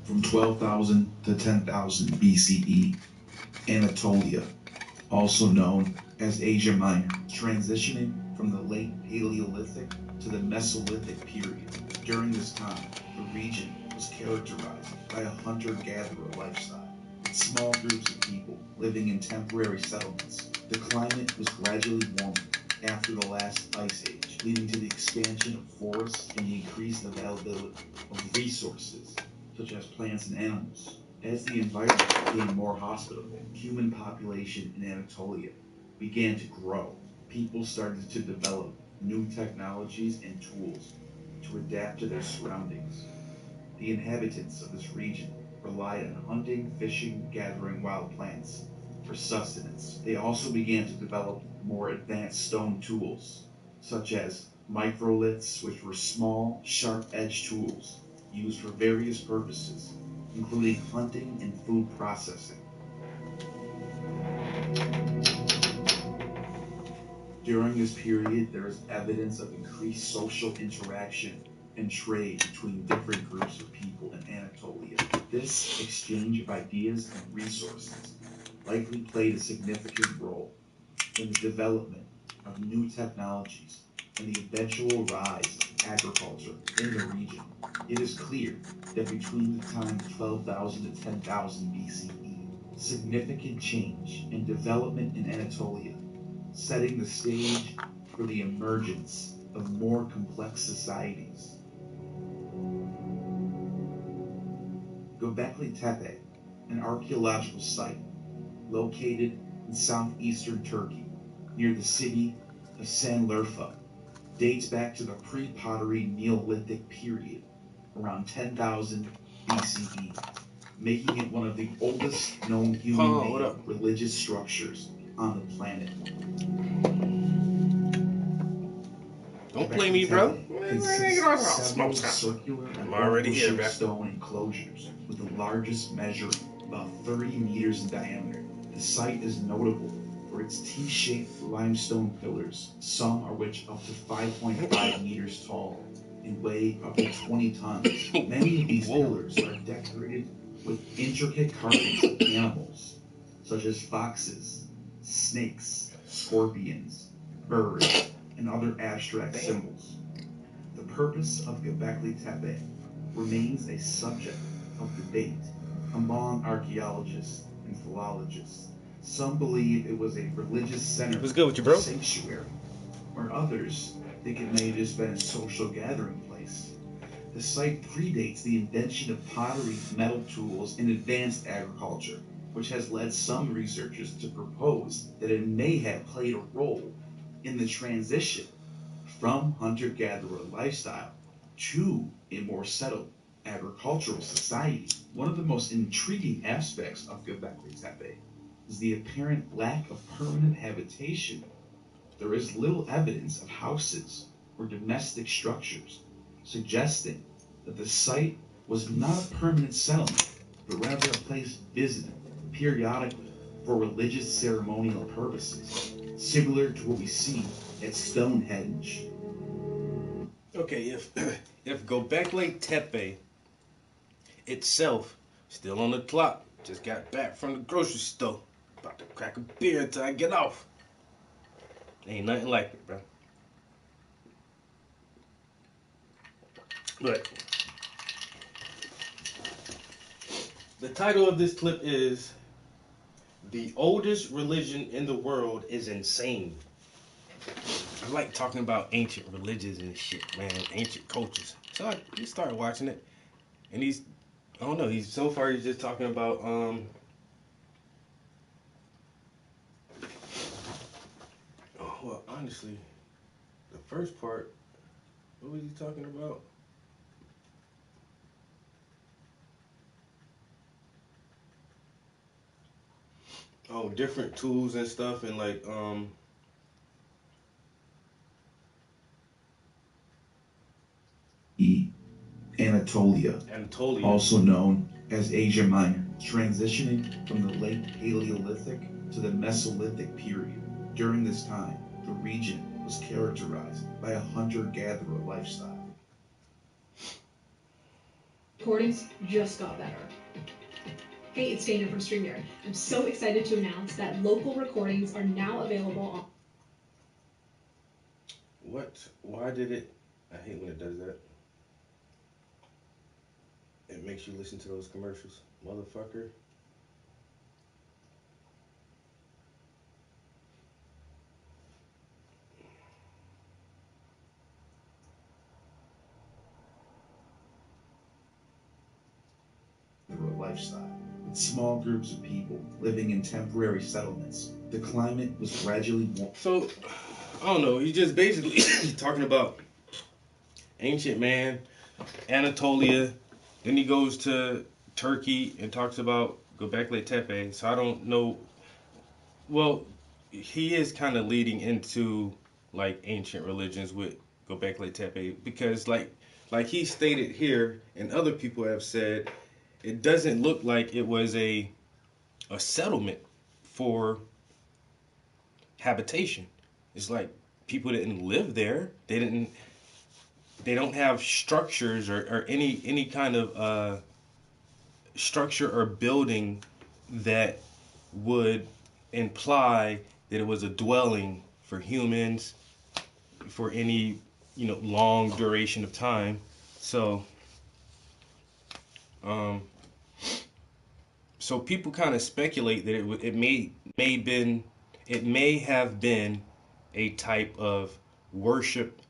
From 12,000 to 10,000 BCE, Anatolia, also known as Asia Minor, transitioning from the late Paleolithic to the Mesolithic period. During this time, the region was characterized by a hunter-gatherer lifestyle, with small groups of people living in temporary settlements. The climate was gradually warming after the last ice age, leading to the expansion of forests and the increased availability of resources such as plants and animals. As the environment became more hospitable, human population in Anatolia began to grow. People started to develop new technologies and tools to adapt to their surroundings. The inhabitants of this region relied on hunting, fishing, gathering wild plants for sustenance. They also began to develop more advanced stone tools, such as microliths, which were small, sharp-edged tools used for various purposes, including hunting and food processing. During this period, there is evidence of increased social interaction and trade between different groups of people in Anatolia. This exchange of ideas and resources likely played a significant role in the development of new technologies and the eventual rise of agriculture in the region, it is clear that between the time of 12,000 to 10,000 BCE, significant change and development in Anatolia, setting the stage for the emergence of more complex societies. Göbekli Tepe, an archaeological site located in southeastern Turkey near the city of Sanliurfa, dates back to the pre-pottery Neolithic period, around 10,000 BCE, making it one of the oldest known human-made religious structures on the planet. Don't play me, bro. Several circular and oval-shaped stone enclosures with the largest measuring about 30 meters in diameter. The site is notable for its T-shaped limestone pillars, some are which up to 5.5 meters tall and weigh up to 20 tons. Many of these pillars are decorated with intricate carvings of animals, such as foxes, snakes, scorpions, birds, and other abstract symbols. The purpose of Göbekli Tepe remains a subject of debate among archaeologists and philologists. Some believe it was a religious center or sanctuary, where others think it may have just been a social gathering place. The site predates the invention of pottery, metal tools, and advanced agriculture, which has led some researchers to propose that it may have played a role in the transition from hunter-gatherer lifestyle to a more settled agricultural society. One of the most intriguing aspects of Göbekli Tepe is the apparent lack of permanent habitation. There is little evidence of houses or domestic structures, suggesting that the site was not a permanent settlement, but rather a place visited periodically for religious ceremonial purposes, similar to what we see at Stonehenge. Okay, if Göbekli Tepe itself still on the clock, just got back from the grocery store, about to crack a beer until I get off. Ain't nothing like it, bro. But the title of this clip is "The Oldest Religion in the World is Insane." I like talking about ancient religions and shit, man, ancient cultures. So he started watching it, and he's so far he's just talking about well, honestly, the first part, what was he talking about? Oh, different tools and stuff, and like Anatolia, also known as Asia Minor, transitioning from the late Paleolithic to the Mesolithic period. During this time, the region was characterized by a hunter-gatherer lifestyle. Recordings just got better. Hey, it's Dana from StreamYard. I'm so excited to announce that local recordings are now available on... What? Why did it? I hate when it does that. It makes you listen to those commercials, motherfucker. Lifestyle. With small groups of people living in temporary settlements, the climate was gradually warm. So, I don't know. He's just basically talking about ancient man, Anatolia. Then he goes to Turkey and talks about Göbekli Tepe. So I don't know. Well, he is kind of leading into like ancient religions with Göbekli Tepe because like he stated here and other people have said, it doesn't look like it was a settlement for habitation. It's like people didn't live there. They don't have structures or any kind of structure or building that would imply that it was a dwelling for humans for any, long duration of time. So, um, so people kind of speculate that it may have been a type of worship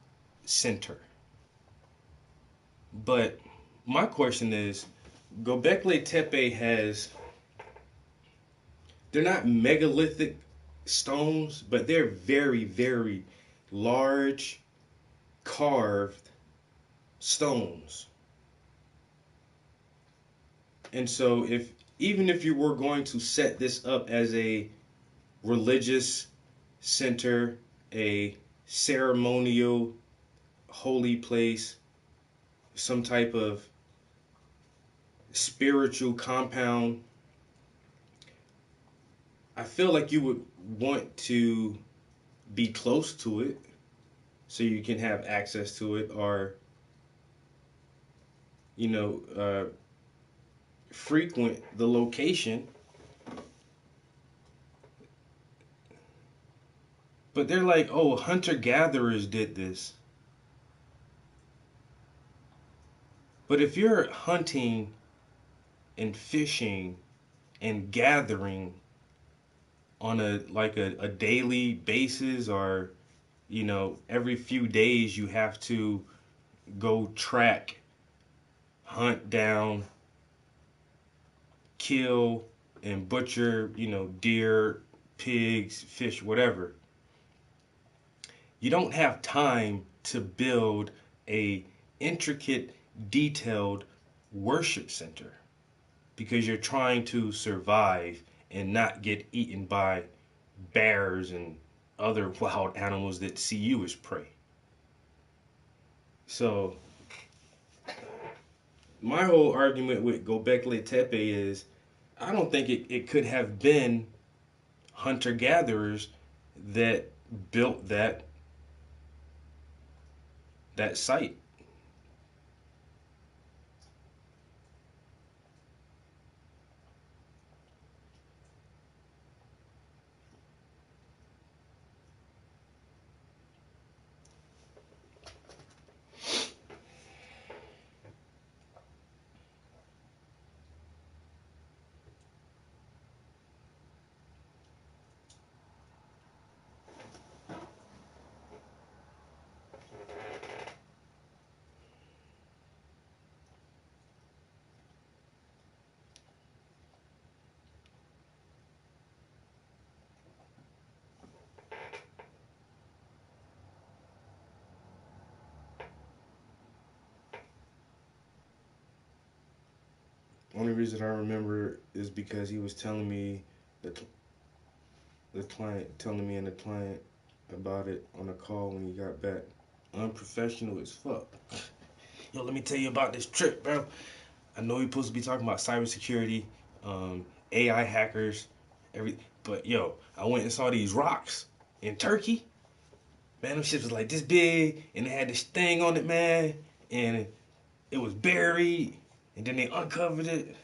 center. But my question is, Göbekli Tepe they're not megalithic stones, but they're very, very large carved stones. And so even if you were going to set this up as a religious center, a ceremonial holy place, some type of spiritual compound, I feel like you would want to be close to it so you can have access to it, or frequent the location. But they're like, oh, hunter gatherers did this. But if you're hunting and fishing and gathering on a daily basis, or every few days you have to go track, hunt down, kill and butcher, deer, pigs, fish, whatever. You don't have time to build a intricate, detailed worship center because you're trying to survive and not get eaten by bears and other wild animals that see you as prey. So my whole argument with Göbekli Tepe is I don't think it could have been hunter-gatherers that built that site. Only reason I remember is because he was telling me the client about it on a call when he got back. Unprofessional as fuck. Yo, let me tell you about this trip, bro. I know you're supposed to be talking about cybersecurity, AI hackers, but yo, I went and saw these rocks in Turkey. Man, them shits was like this big, and they had this thing on it, man, and it was buried, and then they uncovered it.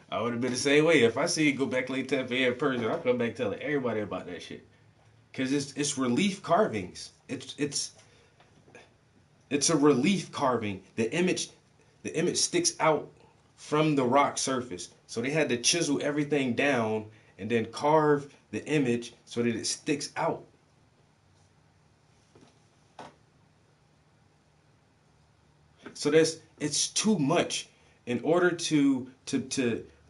I would have been the same way. If I see Göbekli Tepe in person, I'll come back telling everybody about that shit. Cause it's relief carvings. It's a relief carving. The image sticks out from the rock surface. So they had to chisel everything down and then carve the image so that it sticks out. So it's too much in order to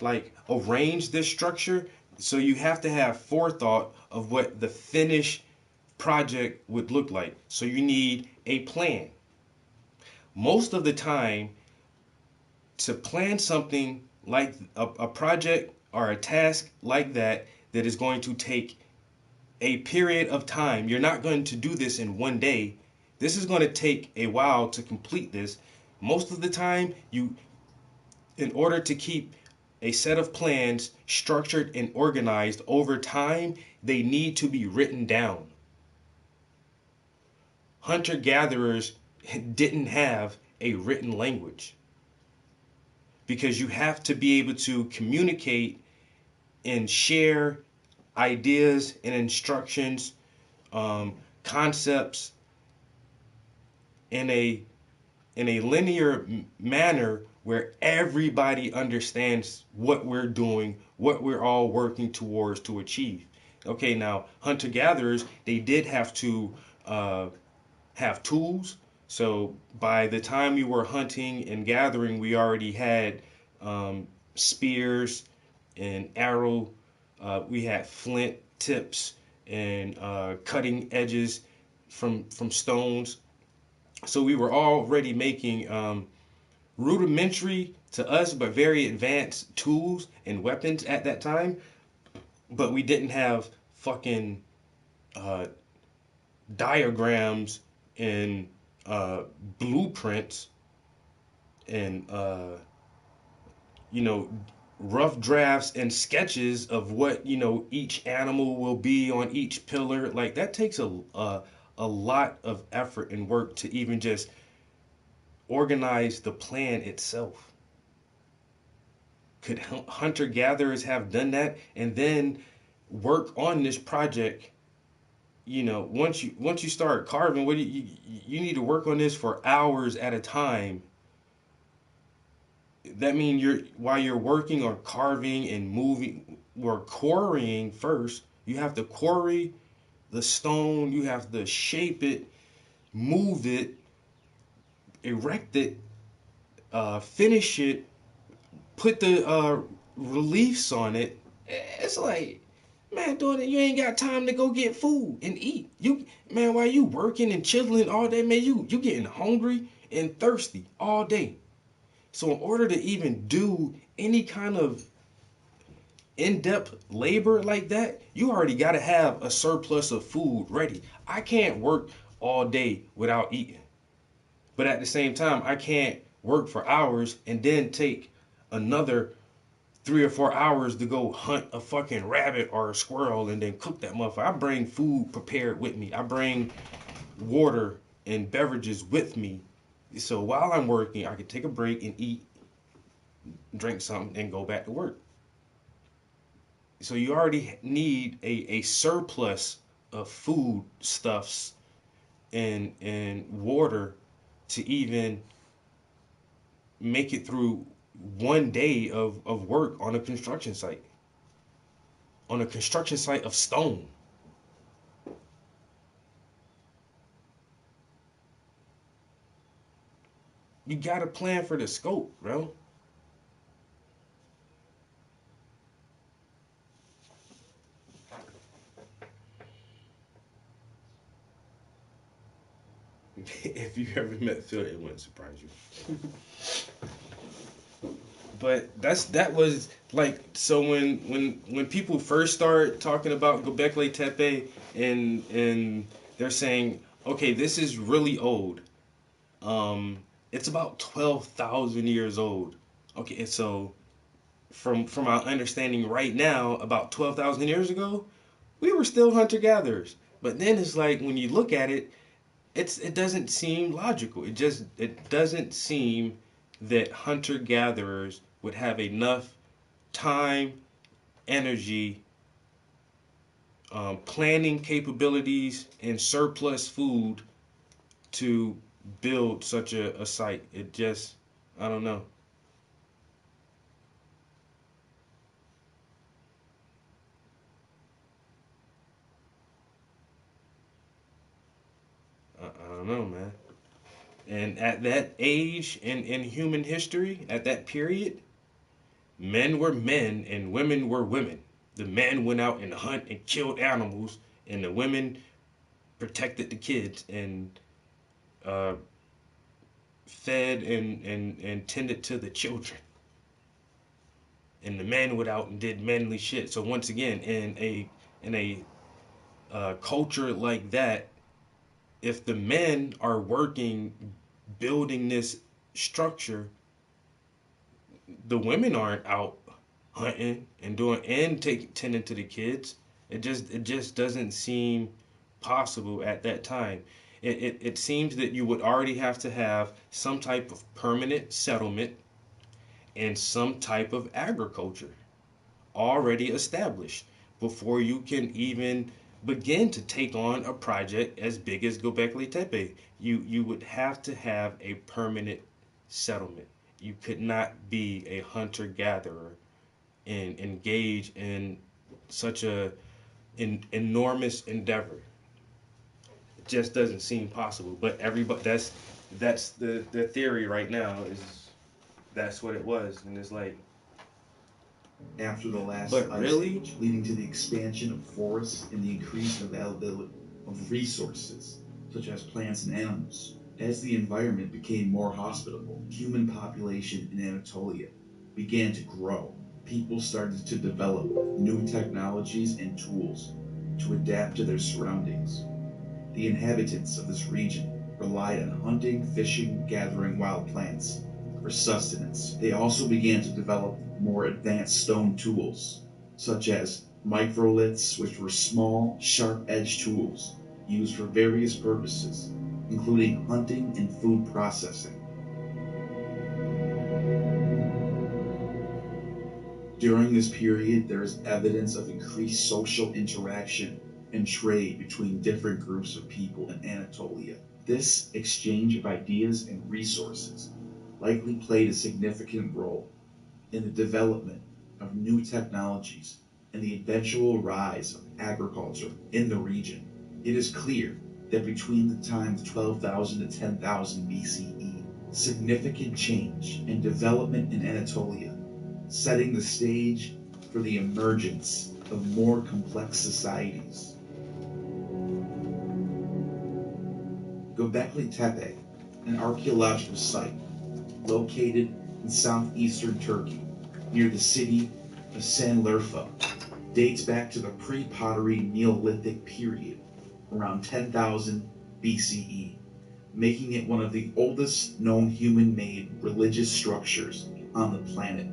like arrange this structure. So you have to have forethought of what the finished project would look like. So you need a plan. Most of the time, to plan something like a project or a task like that is going to take a period of time. You're not going to do this in one day. This is going to take a while to complete this. Most of the time, in order to keep a set of plans structured and organized over time, they need to be written down. Hunter-gatherers didn't have a written language because you have to be able to communicate and share ideas and instructions, concepts in a linear manner where everybody understands what we're doing, what we're all working towards to achieve. Okay, now hunter gatherers, they did have to have tools. So by the time we were hunting and gathering, we already had spears and arrow. We had flint tips and cutting edges from stones. So we were already making rudimentary to us, but very advanced tools and weapons at that time. But we didn't have fucking uh, diagrams and blueprints and you know, rough drafts and sketches of what, you know, each animal will be on each pillar. Like that takes a lot of effort and work to even just organize the plan itself. Could hunter gatherers have done that and then work on this project? You know, once you start carving, what you need to work on this for hours at a time. That means while you're working or carving and moving or quarrying first, you have to quarry the stone, you have to shape it, move it, erect it, finish it, put the reliefs on it. It's like, man, doing it, you ain't got time to go get food and eat. You, man, while you working and chilling all day, man, you getting hungry and thirsty all day. So in order to even do any kind of in-depth labor like that, you already got to have a surplus of food ready. I can't work all day without eating. But at the same time, I can't work for hours and then take another 3 or 4 hours to go hunt a fucking rabbit or a squirrel and then cook that motherfucker. I bring food prepared with me. I bring water and beverages with me. So while I'm working, I can take a break and eat, drink something, and go back to work. So you already need a surplus of food stuffs and water to even make it through one day of work on a construction site. On a construction site of stone. You gotta plan for the scope, bro. If you ever met Phil, it wouldn't surprise you. But that was like, so when people first start talking about Göbekli Tepe and they're saying, okay, this is really old. It's about 12,000 years old. Okay, so from our understanding right now, about 12,000 years ago, we were still hunter gatherers. But then it's like when you look at it, it doesn't seem logical. It doesn't seem that hunter gatherers would have enough time, energy, planning capabilities, and surplus food to build such a site. It just, I don't know. I don't know, man. And at that age in human history, at that period, men were men and women were women. The men went out and hunt and killed animals, and the women protected the kids and uh, fed and tended to the children. And the men went out and did manly shit. So once again, in a culture like that, if the men are working building this structure, the women aren't out hunting and doing and tending to the kids. It just doesn't seem possible at that time. It seems that you would already have to have some type of permanent settlement and some type of agriculture already established. before you can even begin to take on a project as big as Göbekli Tepe. You would have to have a permanent settlement. You could not be a hunter gatherer and engage in such an enormous endeavor. It just doesn't seem possible. But everybody, that's the theory right now, is that's what it was. And it's like, After the last but ice really? age, leading to the expansion of forests and the increased availability of resources, such as plants and animals. As the environment became more hospitable, human population in Anatolia began to grow. People started to develop new technologies and tools to adapt to their surroundings. The inhabitants of this region relied on hunting, fishing, gathering wild plants for sustenance. They also began to develop more advanced stone tools, such as microliths, which were small, sharp-edged tools used for various purposes, including hunting and food processing. During this period, there is evidence of increased social interaction and trade between different groups of people in Anatolia. This exchange of ideas and resources likely played a significant role in the development of new technologies and the eventual rise of agriculture in the region. It is clear that between the times 12,000 to 10,000 BCE, significant change and development in Anatolia, setting the stage for the emergence of more complex societies. Göbekli Tepe, an archaeological site located in southeastern Turkey, near the city of Sanliurfa, dates back to the pre-pottery Neolithic period, around 10,000 BCE, making it one of the oldest known human-made religious structures on the planet.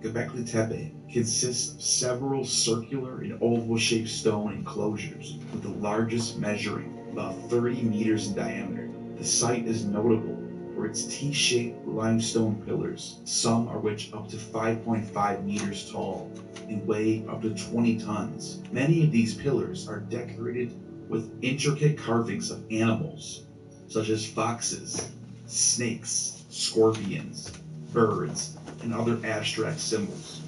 Göbekli Tepe consists of several circular and oval-shaped stone enclosures, with the largest measuring about 30 meters in diameter. The site is notable for its T-shaped limestone pillars, some are which up to 5.5 meters tall and weigh up to 20 tons. Many of these pillars are decorated with intricate carvings of animals, such as foxes, snakes, scorpions, birds, and other abstract symbols.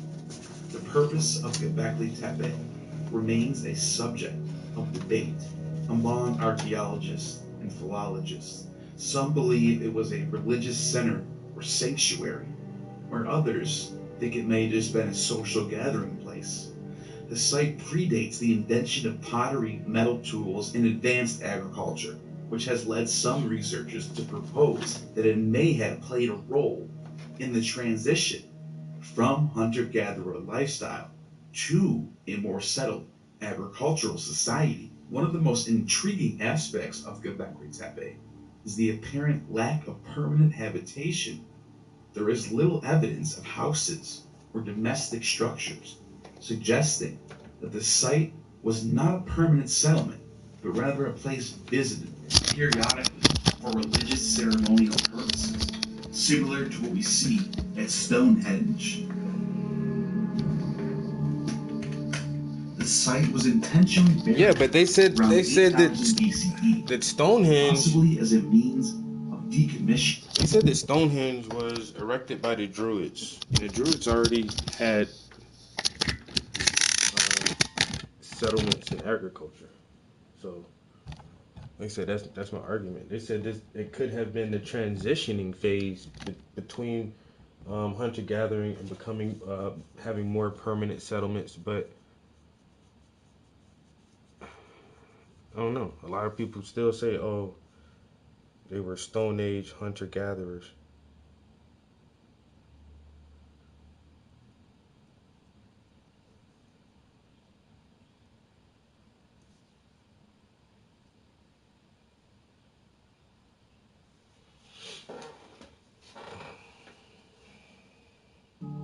The purpose of Göbekli Tepe remains a subject of debate among archaeologists and philologists. Some believe it was a religious center or sanctuary, where others think it may have just been a social gathering place. The site predates the invention of pottery, metal tools, and advanced agriculture, which has led some researchers to propose that it may have played a role in the transition from hunter-gatherer lifestyle to a more settled agricultural society. One of the most intriguing aspects of Göbekli Tepe is the apparent lack of permanent habitation. There is little evidence of houses or domestic structures, suggesting that the site was not a permanent settlement, but rather a place visited periodically for religious ceremonial purposes, similar to what we see at Stonehenge. The site was intentionally buried. Yeah, but they said around that 8,000 BCE, that Stonehenge. possibly as a means of decommission. They said that Stonehenge was erected by the Druids. And the Druids already had settlements and agriculture. So, like I said, that's my argument. They said this it could have been the transitioning phase between hunter gathering and becoming having more permanent settlements, but I don't know. A lot of people still say, "Oh, they were Stone Age hunter gatherers."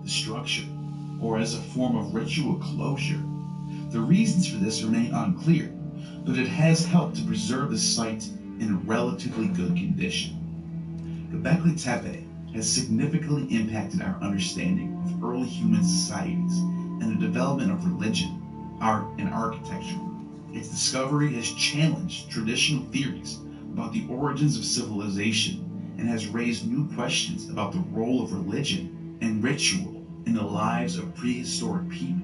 The structure, or as a form of ritual closure. The reasons for this remain unclear, but it has helped to preserve the site in relatively good condition. Göbekli Tepe has significantly impacted our understanding of early human societies and the development of religion, art, and architecture. Its discovery has challenged traditional theories about the origins of civilization and has raised new questions about the role of religion and ritual in the lives of prehistoric people.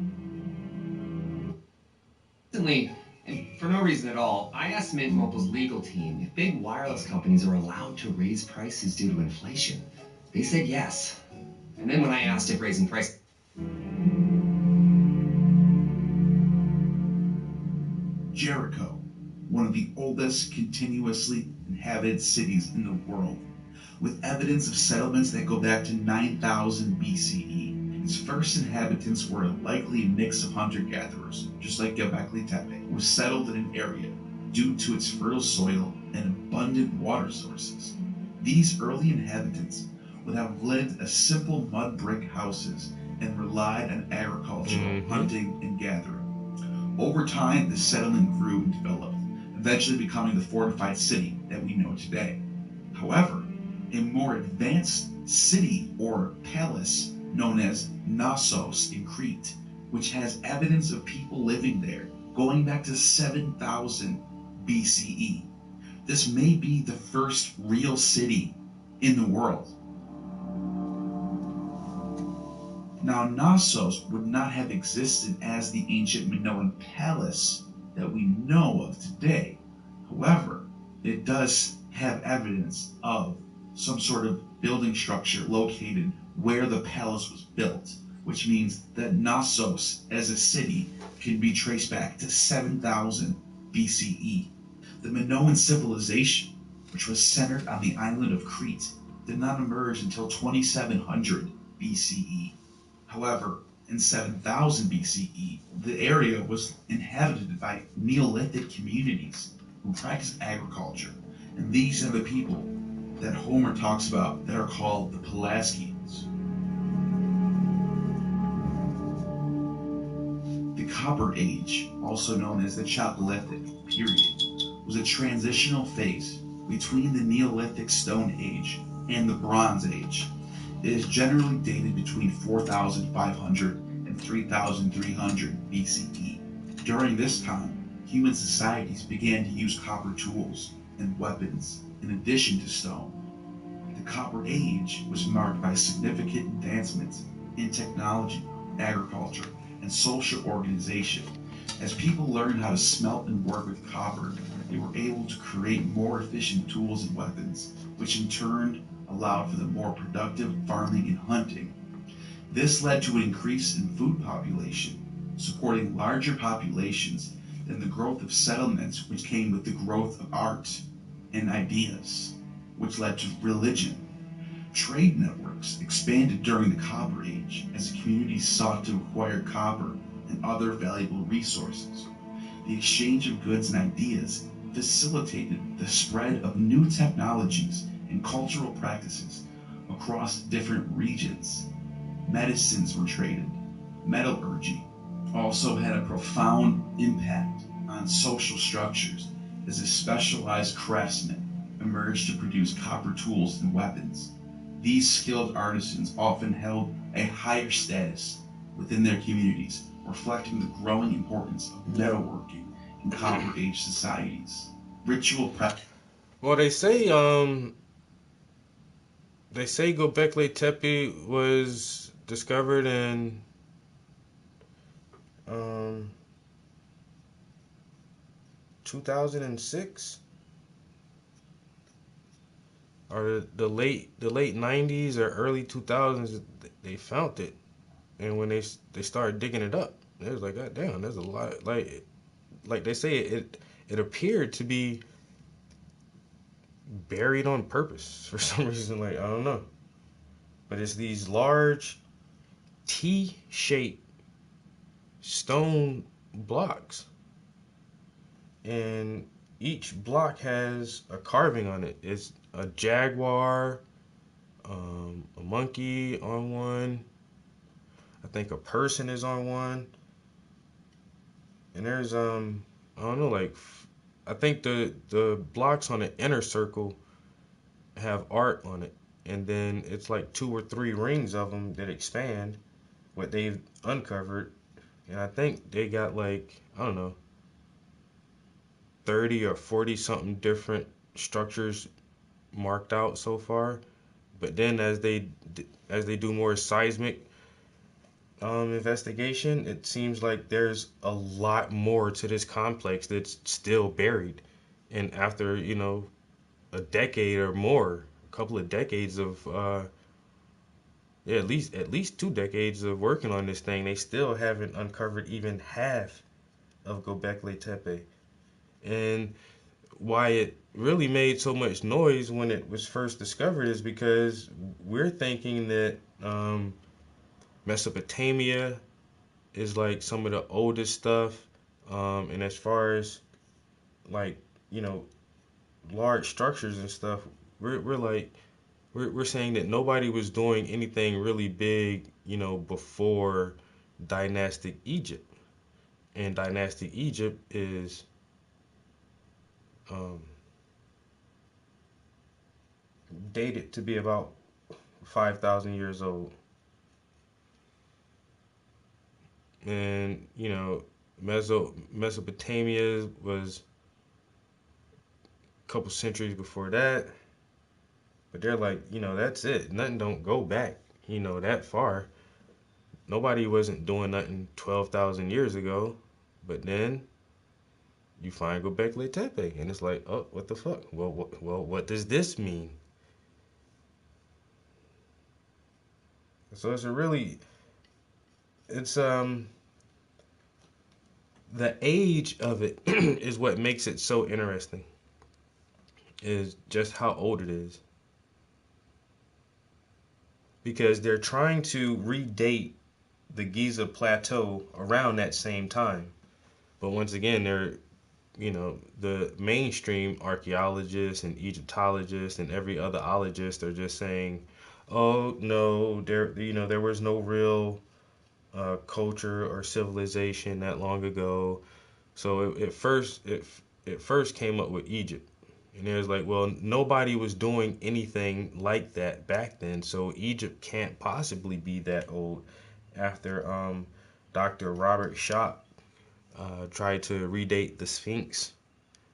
Recently, and for no reason at all, I asked Mint Mobile's legal team if big wireless companies are allowed to raise prices due to inflation. They said yes. And then when I asked if raising prices... Jericho, one of the oldest continuously inhabited cities in the world, with evidence of settlements that go back to 9000 BCE. Its first inhabitants were likely a mix of hunter-gatherers, just like Göbekli Tepe was settled in an area due to its fertile soil and abundant water sources. These early inhabitants would have lived as simple mud brick houses and relied on agriculture, hunting, and gathering. Over time, the settlement grew and developed, eventually becoming the fortified city that we know today. However, a more advanced city or palace known as Knossos in Crete, which has evidence of people living there going back to 7000 BCE. This may be the first real city in the world. Now, Knossos would not have existed as the ancient Minoan palace that we know of today. However, it does have evidence of some sort of building structure located where the palace was built, which means that Knossos as a city can be traced back to 7000 BCE. The Minoan civilization, which was centered on the island of Crete, did not emerge until 2700 BCE. However, in 7000 BCE, the area was inhabited by Neolithic communities who practiced agriculture, and these are the people that Homer talks about that are called the Pelasgians. The Copper Age, also known as the Chalcolithic period, was a transitional phase between the Neolithic Stone Age and the Bronze Age. It is generally dated between 4500 and 3300 BCE. During this time, human societies began to use copper tools and weapons in addition to stone. The Copper Age was marked by significant advancements in technology, agriculture, and social organization. As people learned how to smelt and work with copper, they were able to create more efficient tools and weapons, which in turn allowed for the more productive farming and hunting. This led to an increase in food population, supporting larger populations than the growth of settlements, which came with the growth of art and ideas, which led to religion. Trade networks expanded during the Copper Age as communities sought to acquire copper and other valuable resources. The exchange of goods and ideas facilitated the spread of new technologies and cultural practices across different regions. Medicines were traded. Metallurgy also had a profound impact on social structures as a specialized craftsman emerged to produce copper tools and weapons. These skilled artisans often held a higher status within their communities, reflecting the growing importance of metalworking in Copper Age societies. Ritual practice. Well, they say Göbekli Tepe was discovered in 2006 or the late 90s or early 2000s. They found it, and when they started digging it up, it was like, God damn, there's a lot. Like they say, it appeared to be buried on purpose for some reason. Like, I don't know, but it's these large T-shaped stone blocks, and each block has a carving on it. It's a jaguar, a monkey on one. I think a person is on one, and there's I don't know, like I think the blocks on the inner circle have art on it, and then it's like 2 or 3 rings of them that expand what they've uncovered, and I think they got like, I don't know, 30 or 40 something different structures marked out so far. But then as they do more seismic investigation, it seems like there's a lot more to this complex that's still buried. And after, a decade or more, a couple of decades of yeah, at least 2 decades of working on this thing, they still haven't uncovered even half of Göbekli Tepe. And why it really made so much noise when it was first discovered is because we're thinking that Mesopotamia is like some of the oldest stuff. And as far as like, you know, large structures and stuff, we're like we're saying that nobody was doing anything really big, before dynastic Egypt. And dynastic Egypt is um, dated to be about 5,000 years old. And, Mesopotamia was a couple centuries before that. But they're like, that's it. Nothing don't go back, that far. Nobody wasn't doing nothing 12,000 years ago. But then you find Göbekli Tepe, and it's like, oh, what the fuck? Well, what does this mean? So it's the age of it is what makes it so interesting. Is just how old it is, because they're trying to redate the Giza plateau around that same time. But once again, the mainstream archaeologists and Egyptologists and every other ologist are just saying, "Oh no, there was no real culture or civilization that long ago." So it first came up with Egypt, and it was like, well, nobody was doing anything like that back then, so Egypt can't possibly be that old. After Dr. Robert Schoch tried to redate the Sphinx,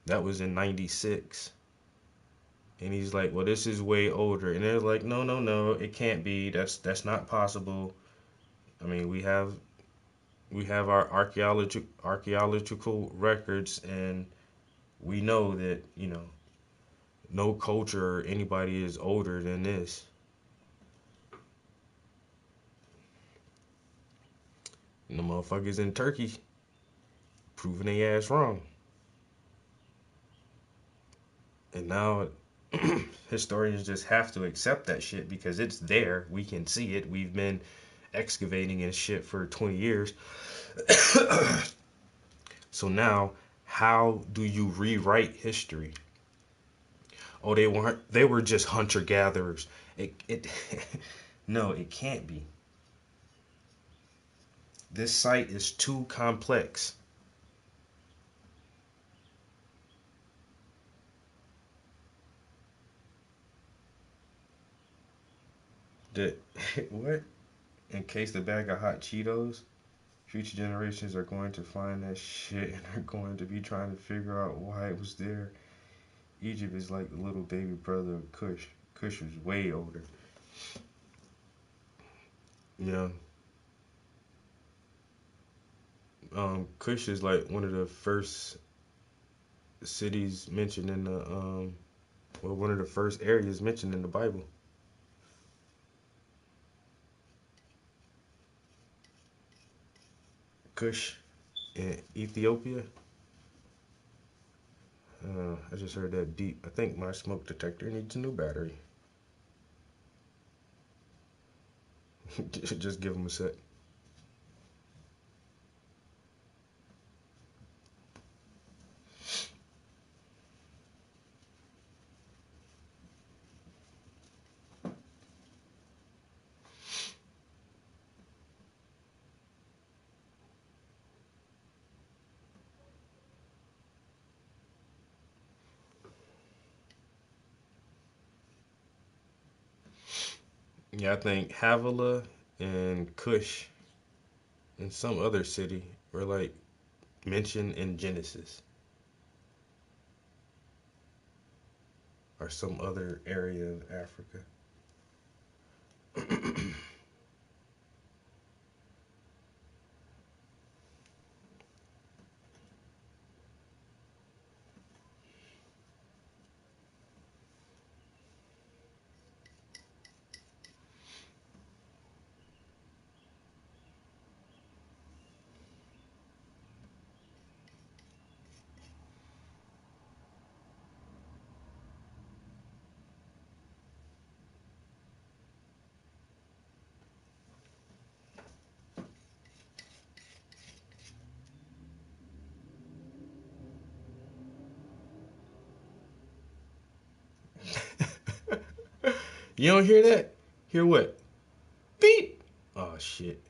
that was in '96. And he's like, well, this is way older. And they're like, no, no, no, it can't be. That's not possible. I mean, we have our archaeological records, and we know that, no culture or anybody is older than this. And the motherfuckers in Turkey proving their ass wrong. And now historians just have to accept that shit because it's there. We can see it. We've been excavating and shit for 20 years. So now, how do you rewrite history? Oh, they were just hunter gatherers. It no, it can't be. This site is too complex. That what? In case the bag of hot Cheetos, future generations are going to find that shit and are going to be trying to figure out why it was there. Egypt is like the little baby brother of Kush. Kush was way older. Yeah. Kush is like one of the first cities mentioned in the one of the first areas mentioned in the Bible. Kush in Ethiopia. I just heard that beep. I think my smoke detector needs a new battery. Just give them a sec. Yeah, I think Havilah and Cush and some other city were like mentioned in Genesis or some other area of Africa. You don't hear that? Hear what? Beep! Oh shit.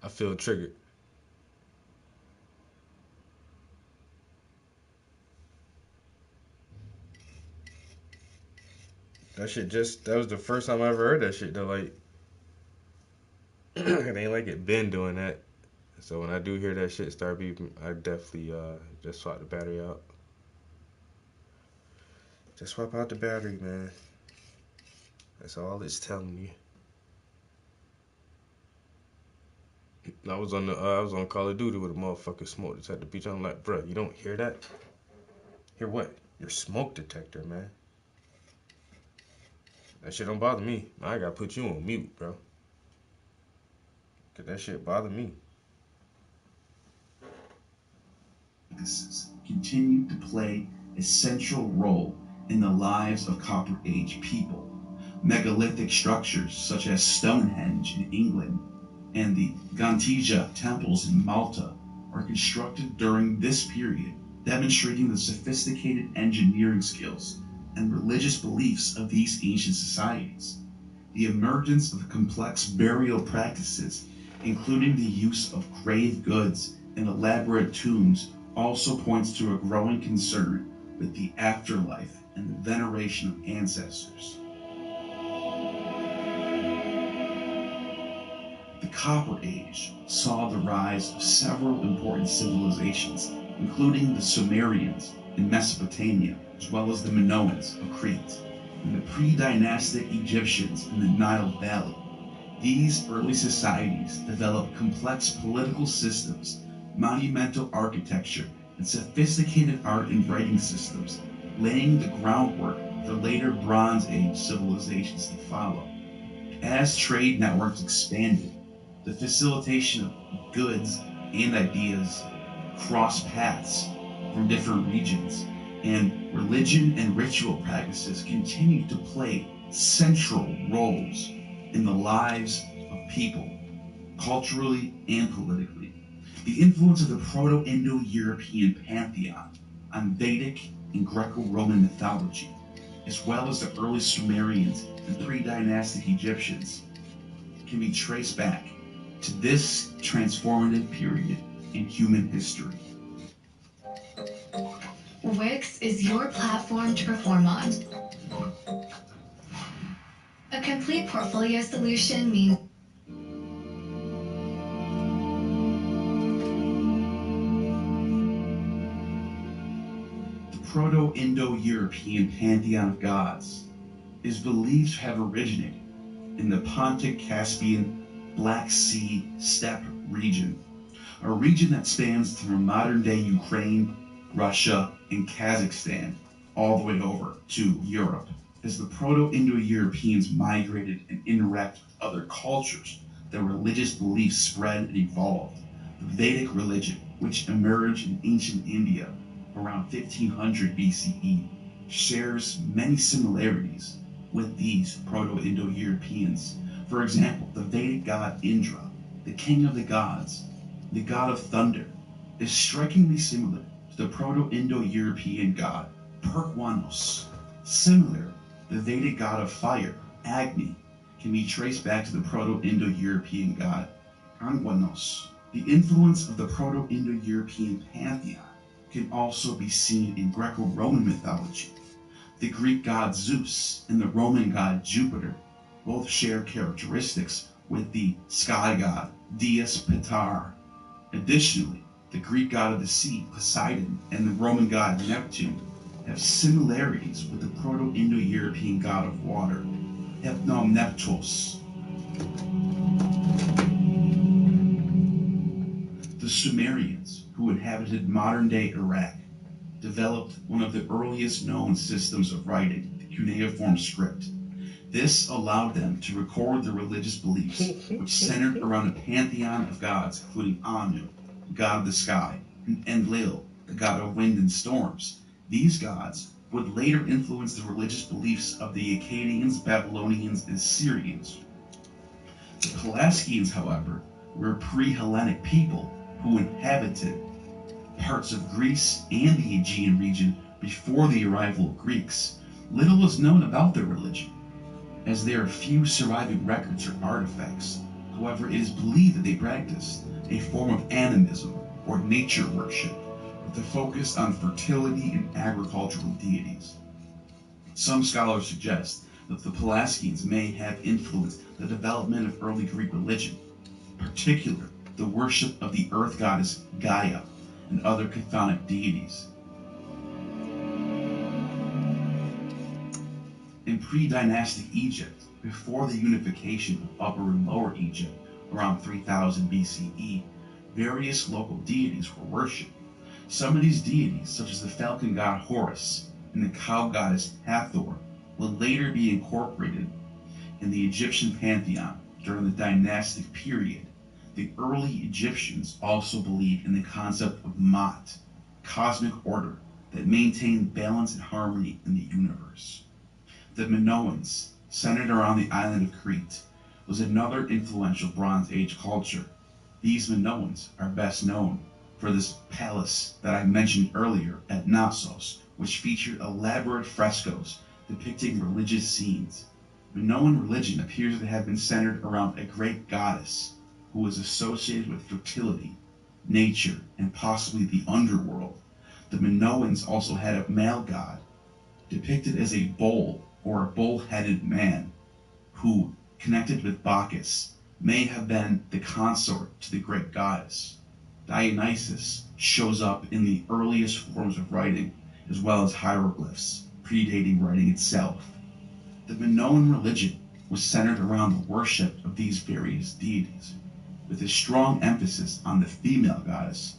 I feel triggered. That was the first time I ever heard that shit though. Like, it ain't like it been doing that. So when I do hear that shit start beeping, I definitely just swap the battery out. Just swap out the battery, man. That's all it's telling you. I was on Call of Duty with a motherfucker smoke detector beach. I'm like, bro, you don't hear that? Hear what? Your smoke detector, man. That shit don't bother me. I gotta put you on mute, bro. Cause that shit bother me. Continued to play a central role in the lives of Copper Age people. Megalithic structures such as Stonehenge in England and the Gantija temples in Malta are constructed during this period, demonstrating the sophisticated engineering skills and religious beliefs of these ancient societies. The emergence of complex burial practices, including the use of grave goods and elaborate tombs, also points to a growing concern with the afterlife and the veneration of ancestors. The Copper Age saw the rise of several important civilizations, including the Sumerians in Mesopotamia, as well as the Minoans of Crete, and the pre-dynastic Egyptians in the Nile Valley. These early societies developed complex political systems, monumental architecture, and sophisticated art and writing systems, laying the groundwork for later Bronze Age civilizations to follow. As trade networks expanded, the facilitation of goods and ideas crossed paths from different regions, and religion and ritual practices continued to play central roles in the lives of people, culturally and politically. The influence of the Proto-Indo-European pantheon on Vedic and Greco-Roman mythology, as well as the early Sumerians and pre-dynastic Egyptians, can be traced back to this transformative period in human history. Wix is your platform to perform on. A complete portfolio solution means the Proto-Indo-European pantheon of gods is believed to have originated in the Pontic-Caspian Black Sea steppe region, a region that spans from modern-day Ukraine, Russia, and Kazakhstan all the way over to Europe. As the Proto-Indo-Europeans migrated and interacted with other cultures, their religious beliefs spread and evolved. The Vedic religion, which emerged in ancient India around 1500 BCE, shares many similarities with these Proto-Indo-Europeans. For example, the Vedic god Indra, the king of the gods, the god of thunder, is strikingly similar to the Proto-Indo-European god Perkwanos. Similar, the Vedic god of fire, Agni, can be traced back to the Proto-Indo-European god Angwanos. The influence of the Proto-Indo-European pantheon can also be seen in Greco-Roman mythology. The Greek god Zeus and the Roman god Jupiter Both share characteristics with the sky god Dies Ptar. Additionally, the Greek god of the sea, Poseidon, and the Roman god Neptune have similarities with the Proto-Indo-European god of water, Hypnomnephtos. The Sumerians, who inhabited modern-day Iraq, developed one of the earliest known systems of writing, the cuneiform script. This allowed them to record their religious beliefs, which centered around a pantheon of gods, including Anu, god of the sky, and Enlil, the god of wind and storms. These gods would later influence the religious beliefs of the Akkadians, Babylonians, and Syrians. The Pelasgians, however, were a pre-Hellenic people who inhabited parts of Greece and the Aegean region before the arrival of Greeks. Little is known about their religion, as there are few surviving records or artifacts. However, it is believed that they practiced a form of animism, or nature worship, with a focus on fertility and agricultural deities. Some scholars suggest that the Pelasgians may have influenced the development of early Greek religion, in particular the worship of the earth goddess Gaia and other chthonic deities. In pre-dynastic Egypt, before the unification of Upper and Lower Egypt around 3000 BCE, various local deities were worshipped. Some of these deities, such as the falcon god Horus and the cow goddess Hathor, would later be incorporated in the Egyptian pantheon during the dynastic period. The early Egyptians also believed in the concept of Ma'at, cosmic order that maintained balance and harmony in the universe. The Minoans, centered around the island of Crete, was another influential Bronze Age culture. These Minoans are best known for this palace that I mentioned earlier at Knossos, which featured elaborate frescoes depicting religious scenes. Minoan religion appears to have been centered around a great goddess who was associated with fertility, nature, and possibly the underworld. The Minoans also had a male god, depicted as a bull or a bull-headed man, who, connected with Bacchus, may have been the consort to the great goddess. Dionysus shows up in the earliest forms of writing, as well as hieroglyphs, predating writing itself. The Minoan religion was centered around the worship of these various deities, with a strong emphasis on the female goddess,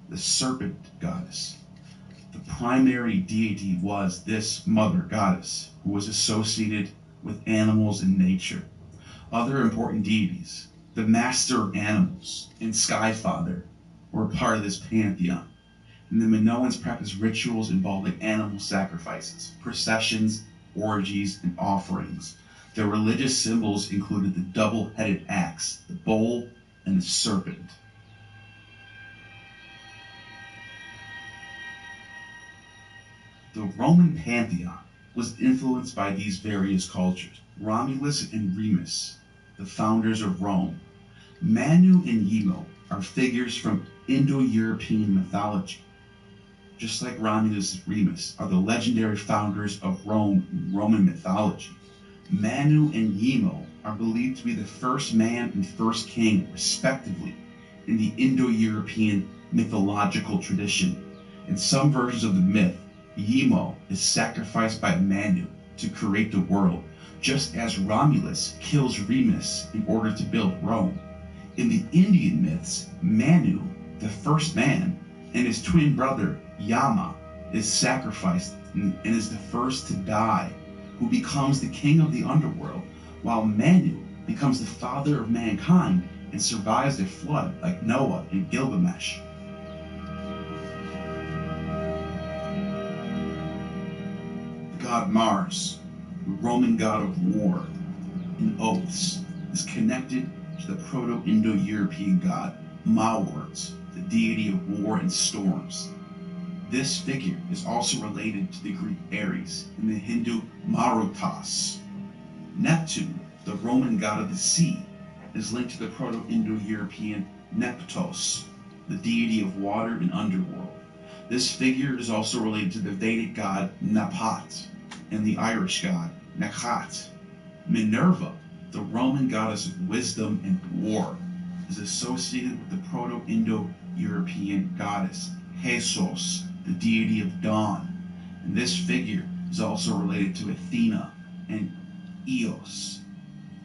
the serpent goddess. The primary deity was this mother goddess, who was associated with animals and nature. Other important deities, the master of animals and Skyfather, were part of this pantheon. And the Minoans practiced rituals involving animal sacrifices, processions, orgies, and offerings. Their religious symbols included the double-headed axe, the bull, and the serpent. The Roman pantheon was influenced by these various cultures. Romulus and Remus, the founders of Rome. Manu and Yemo are figures from Indo-European mythology. Just like Romulus and Remus are the legendary founders of Rome in Roman mythology. Manu and Yemo are believed to be the first man and first king, respectively, in the Indo-European mythological tradition. In some versions of the myth, Yemo is sacrificed by Manu to create the world, just as Romulus kills Remus in order to build Rome. In the Indian myths, Manu, the first man, and his twin brother, Yama, is sacrificed and is the first to die, who becomes the king of the underworld, while Manu becomes the father of mankind and survives the flood like Noah and Gilgamesh. The god Mars, the Roman god of war and oaths, is connected to the Proto-Indo-European god Maorz, the deity of war and storms. This figure is also related to the Greek Ares and the Hindu Marutas. Neptune, the Roman god of the sea, is linked to the Proto-Indo-European Neptos, the deity of water and underworld. This figure is also related to the Vedic god Napat and the Irish god Nakat. Minerva The Roman goddess of wisdom and war is associated with the Proto-Indo-European goddess Jesus, the deity of dawn, and this figure is also related to Athena and Eos,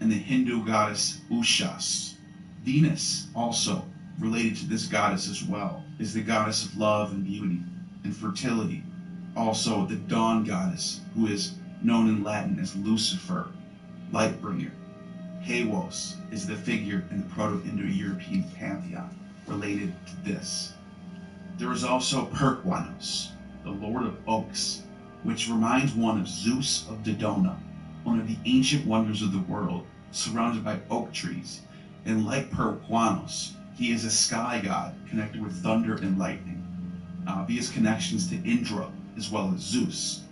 and the Hindu goddess Ushas. Venus, also related to this goddess as well, is the goddess of love and beauty and fertility, also the dawn goddess, who is known in Latin as Lucifer, Lightbringer. Halos is the figure in the Proto-Indo-European pantheon related to this. There is also Perquanos, the lord of oaks, which reminds one of Zeus of Dodona, one of the ancient wonders of the world, surrounded by oak trees. And like Perquanos, he is a sky god connected with thunder and lightning. Obvious connections to Indra as well as Zeus.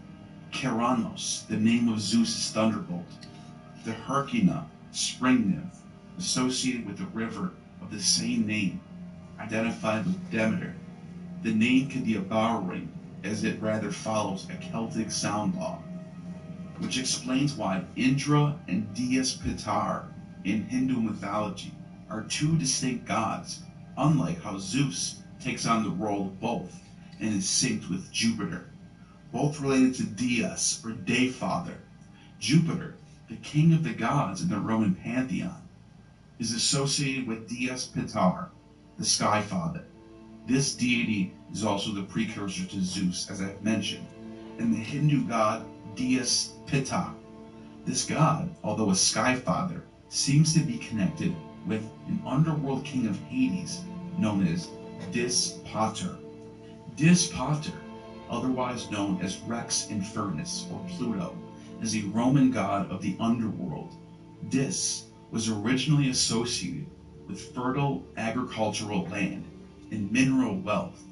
Keranos, the name of Zeus' thunderbolt. The Herkina, spring nymph, associated with the river of the same name, identified with Demeter. The name could be a borrowing, as it rather follows a Celtic sound law, which explains why Indra and Dies Pitar in Hindu mythology are two distinct gods, unlike how Zeus takes on the role of both and is synced with Jupiter. Both related to Dies, or Day Father. Jupiter, the king of the gods in the Roman pantheon, is associated with Dies Pitar, the Sky Father. This deity is also the precursor to Zeus, as I've mentioned, and the Hindu god Dies Pitta. This god, although a Sky Father, seems to be connected with an underworld king of Hades known as Dis Pater. Dis Pater, otherwise known as Rex Infernus or Pluto, is a Roman god of the underworld. Dis was originally associated with fertile agricultural land and mineral wealth,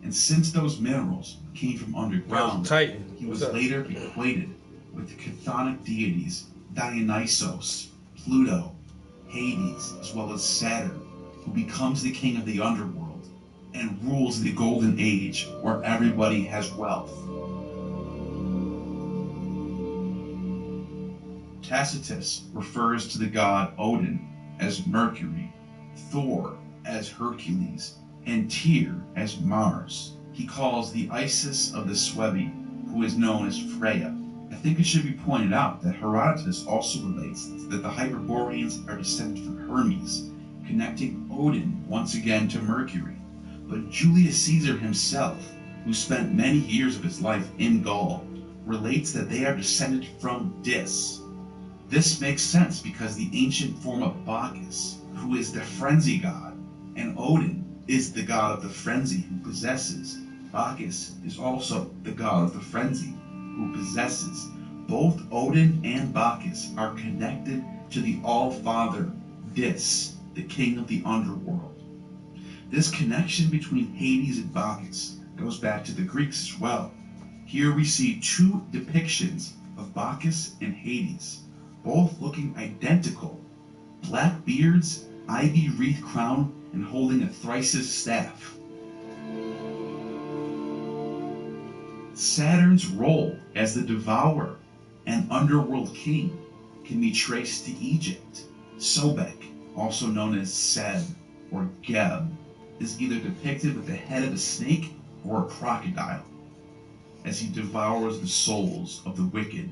and since those minerals came from underground, Titan. he was later equated with the chthonic deities Dionysos, Pluto, Hades, as well as Saturn, who becomes the king of the underworld and rules the golden age where everybody has wealth. Tacitus refers to the god Odin as Mercury, Thor as Hercules, and Tyr as Mars. He calls the Isis of the Suebi, who is known as Freya. I think it should be pointed out that Herodotus also relates that the Hyperboreans are descended from Hermes, connecting Odin once again to Mercury. But Julius Caesar himself, who spent many years of his life in Gaul, relates that they are descended from Dis. This makes sense because the ancient form of Bacchus, who is the frenzy god, and Odin is the god of the frenzy who possesses. Bacchus is also the god of the frenzy who possesses. Both Odin and Bacchus are connected to the All-Father Dis, the king of the underworld. This connection between Hades and Bacchus goes back to the Greeks as well. Here we see two depictions of Bacchus and Hades, both looking identical. Black beards, ivy wreath crown, and holding a thyrsus staff. Saturn's role as the devourer and underworld king can be traced to Egypt. Sobek, also known as Seb or Geb, is either depicted with the head of a snake or a crocodile, as he devours the souls of the wicked.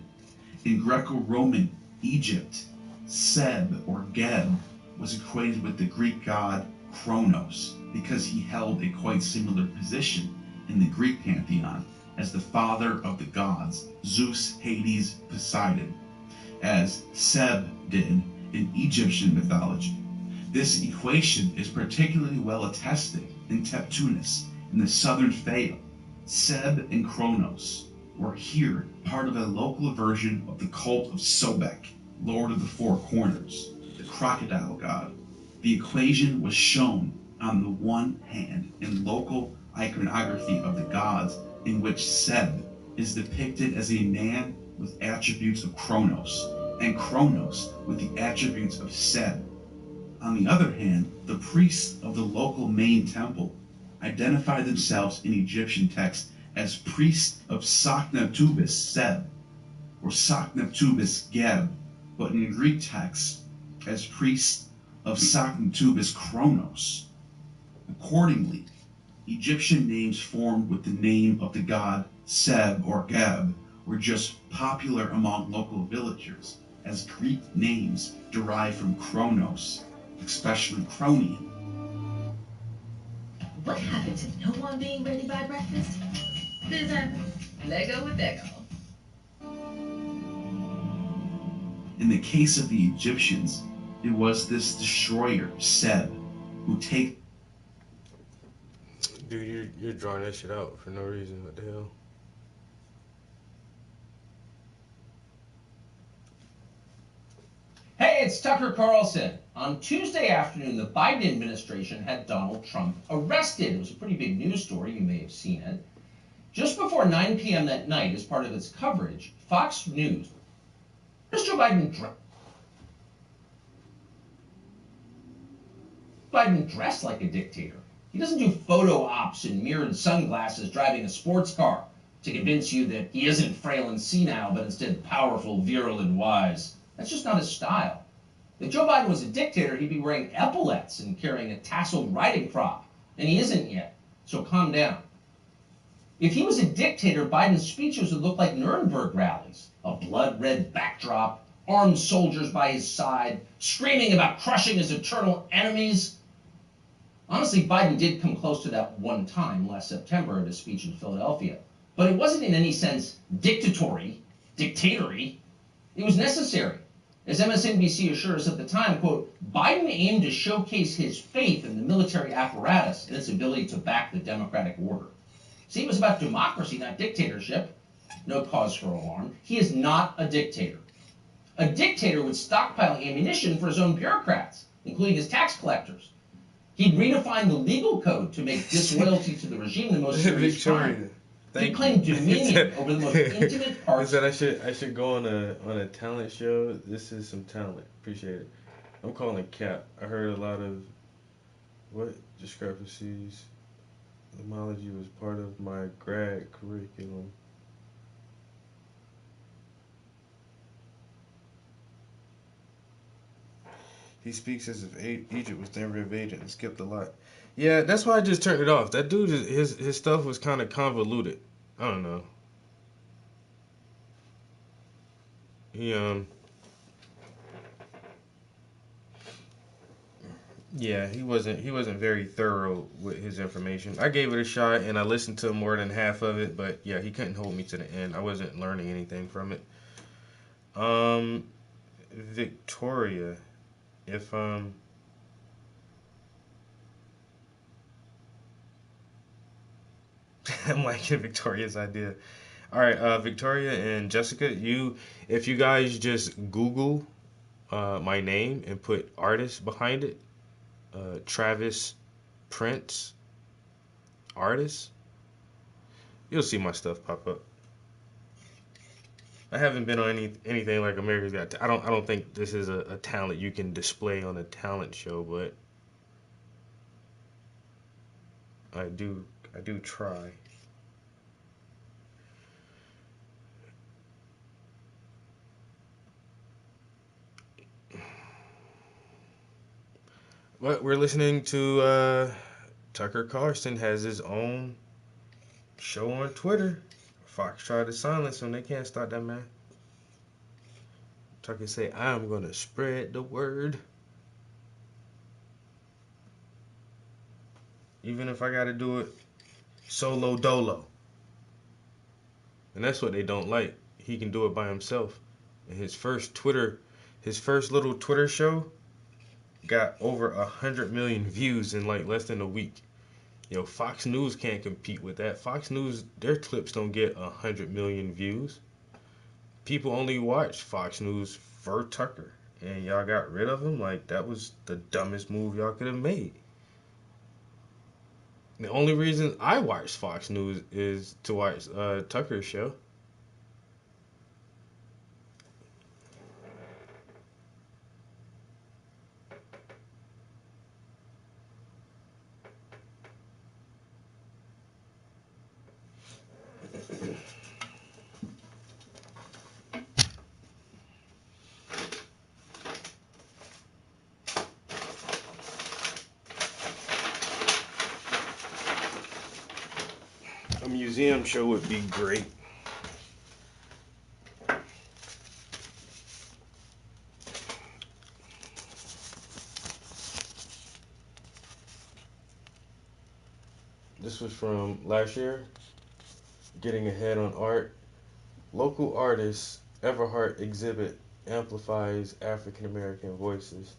In Greco-Roman Egypt, Seb or Geb was equated with the Greek god Kronos because he held a quite similar position in the Greek pantheon as the father of the gods, Zeus, Hades, Poseidon, as Seb did in Egyptian mythology. This equation is particularly well attested in Neptunus in the southern Phaedo. Seb and Kronos were here part of a local version of the cult of Sobek, Lord of the Four Corners, the crocodile god. The equation was shown on the one hand in local iconography of the gods, in which Seb is depicted as a man with attributes of Kronos, and Kronos with the attributes of Seb. On the other hand, the priests of the local main temple identify themselves in Egyptian text as priests of Sakneptubis Seb, or Sakneptubis Geb, but in Greek texts as priest of Sanctubis Kronos. Accordingly, Egyptian names formed with the name of the god Seb or Geb were just popular among local villagers, as Greek names derive from Kronos, especially Cronion. What happened to no one being ready by breakfast? This happens. Lego with Lego. In the case of the Egyptians, it was this destroyer, Seb, who take. Dude, you're drawing that shit out for no reason. What the hell? Hey, it's Tucker Carlson. On Tuesday afternoon, the Biden administration had Donald Trump arrested. It was a pretty big news story. You may have seen it. Just before 9 p.m. that night, as part of its coverage, Fox News. Joe Biden dressed like a dictator. He doesn't do photo ops in mirrored sunglasses driving a sports car to convince you that he isn't frail and senile, but instead powerful, virile, and wise. That's just not his style. If Joe Biden was a dictator, he'd be wearing epaulets and carrying a tasseled riding crop. And he isn't yet, so calm down. If he was a dictator, Biden's speeches would look like Nuremberg rallies. A blood-red backdrop, armed soldiers by his side, screaming about crushing his eternal enemies. Honestly, Biden did come close to that one time last September at a speech in Philadelphia. But it wasn't in any sense dictatory. It was necessary. As MSNBC assured us at the time, quote, Biden aimed to showcase his faith in the military apparatus and its ability to back the democratic order. See, it was about democracy, not dictatorship. No cause for alarm. He is not a dictator. A dictator would stockpile ammunition for his own bureaucrats, including his tax collectors. He'd redefine the legal code to make disloyalty to the regime the most serious crime. He claimed dominion over the most intimate parts. He said I should go on a talent show. This is some talent. Appreciate it. I'm calling it cap. I heard a lot of discrepancies. Homology was part of my grad curriculum. He speaks as if Egypt was never invaded and skipped a lot. Yeah, that's why I just turned it off. That dude, his stuff was kind of convoluted. I don't know. He wasn't very thorough with his information. I gave it a shot and I listened to more than half of it, but yeah, he couldn't hold me to the end. I wasn't learning anything from it. Victoria, if I'm liking Victoria's idea. All right, Victoria and Jessica, if you guys just Google my name and put artist behind it, Travis Prince, artist, you'll see my stuff pop up. I haven't been on anything like America's Got. I don't think this is a talent you can display on a talent show, but I do try. But we're listening to Tucker Carlson has his own show on Twitter. Fox tried to silence him. They can't stop that man. Tucker say, I'm going to spread the word. Even if I got to do it solo dolo. And that's what they don't like. He can do it by himself. And his first little Twitter show got over 100 million views in like less than a week. Yo, Fox News can't compete with that. Fox News, their clips don't get 100 million views. People only watch Fox News for Tucker. And y'all got rid of him? Like, that was the dumbest move y'all could have made. The only reason I watch Fox News is to watch Tucker's show. a museum show would be great. This was from last year. Getting ahead on art. Local artists Everhart exhibit amplifies African American voices.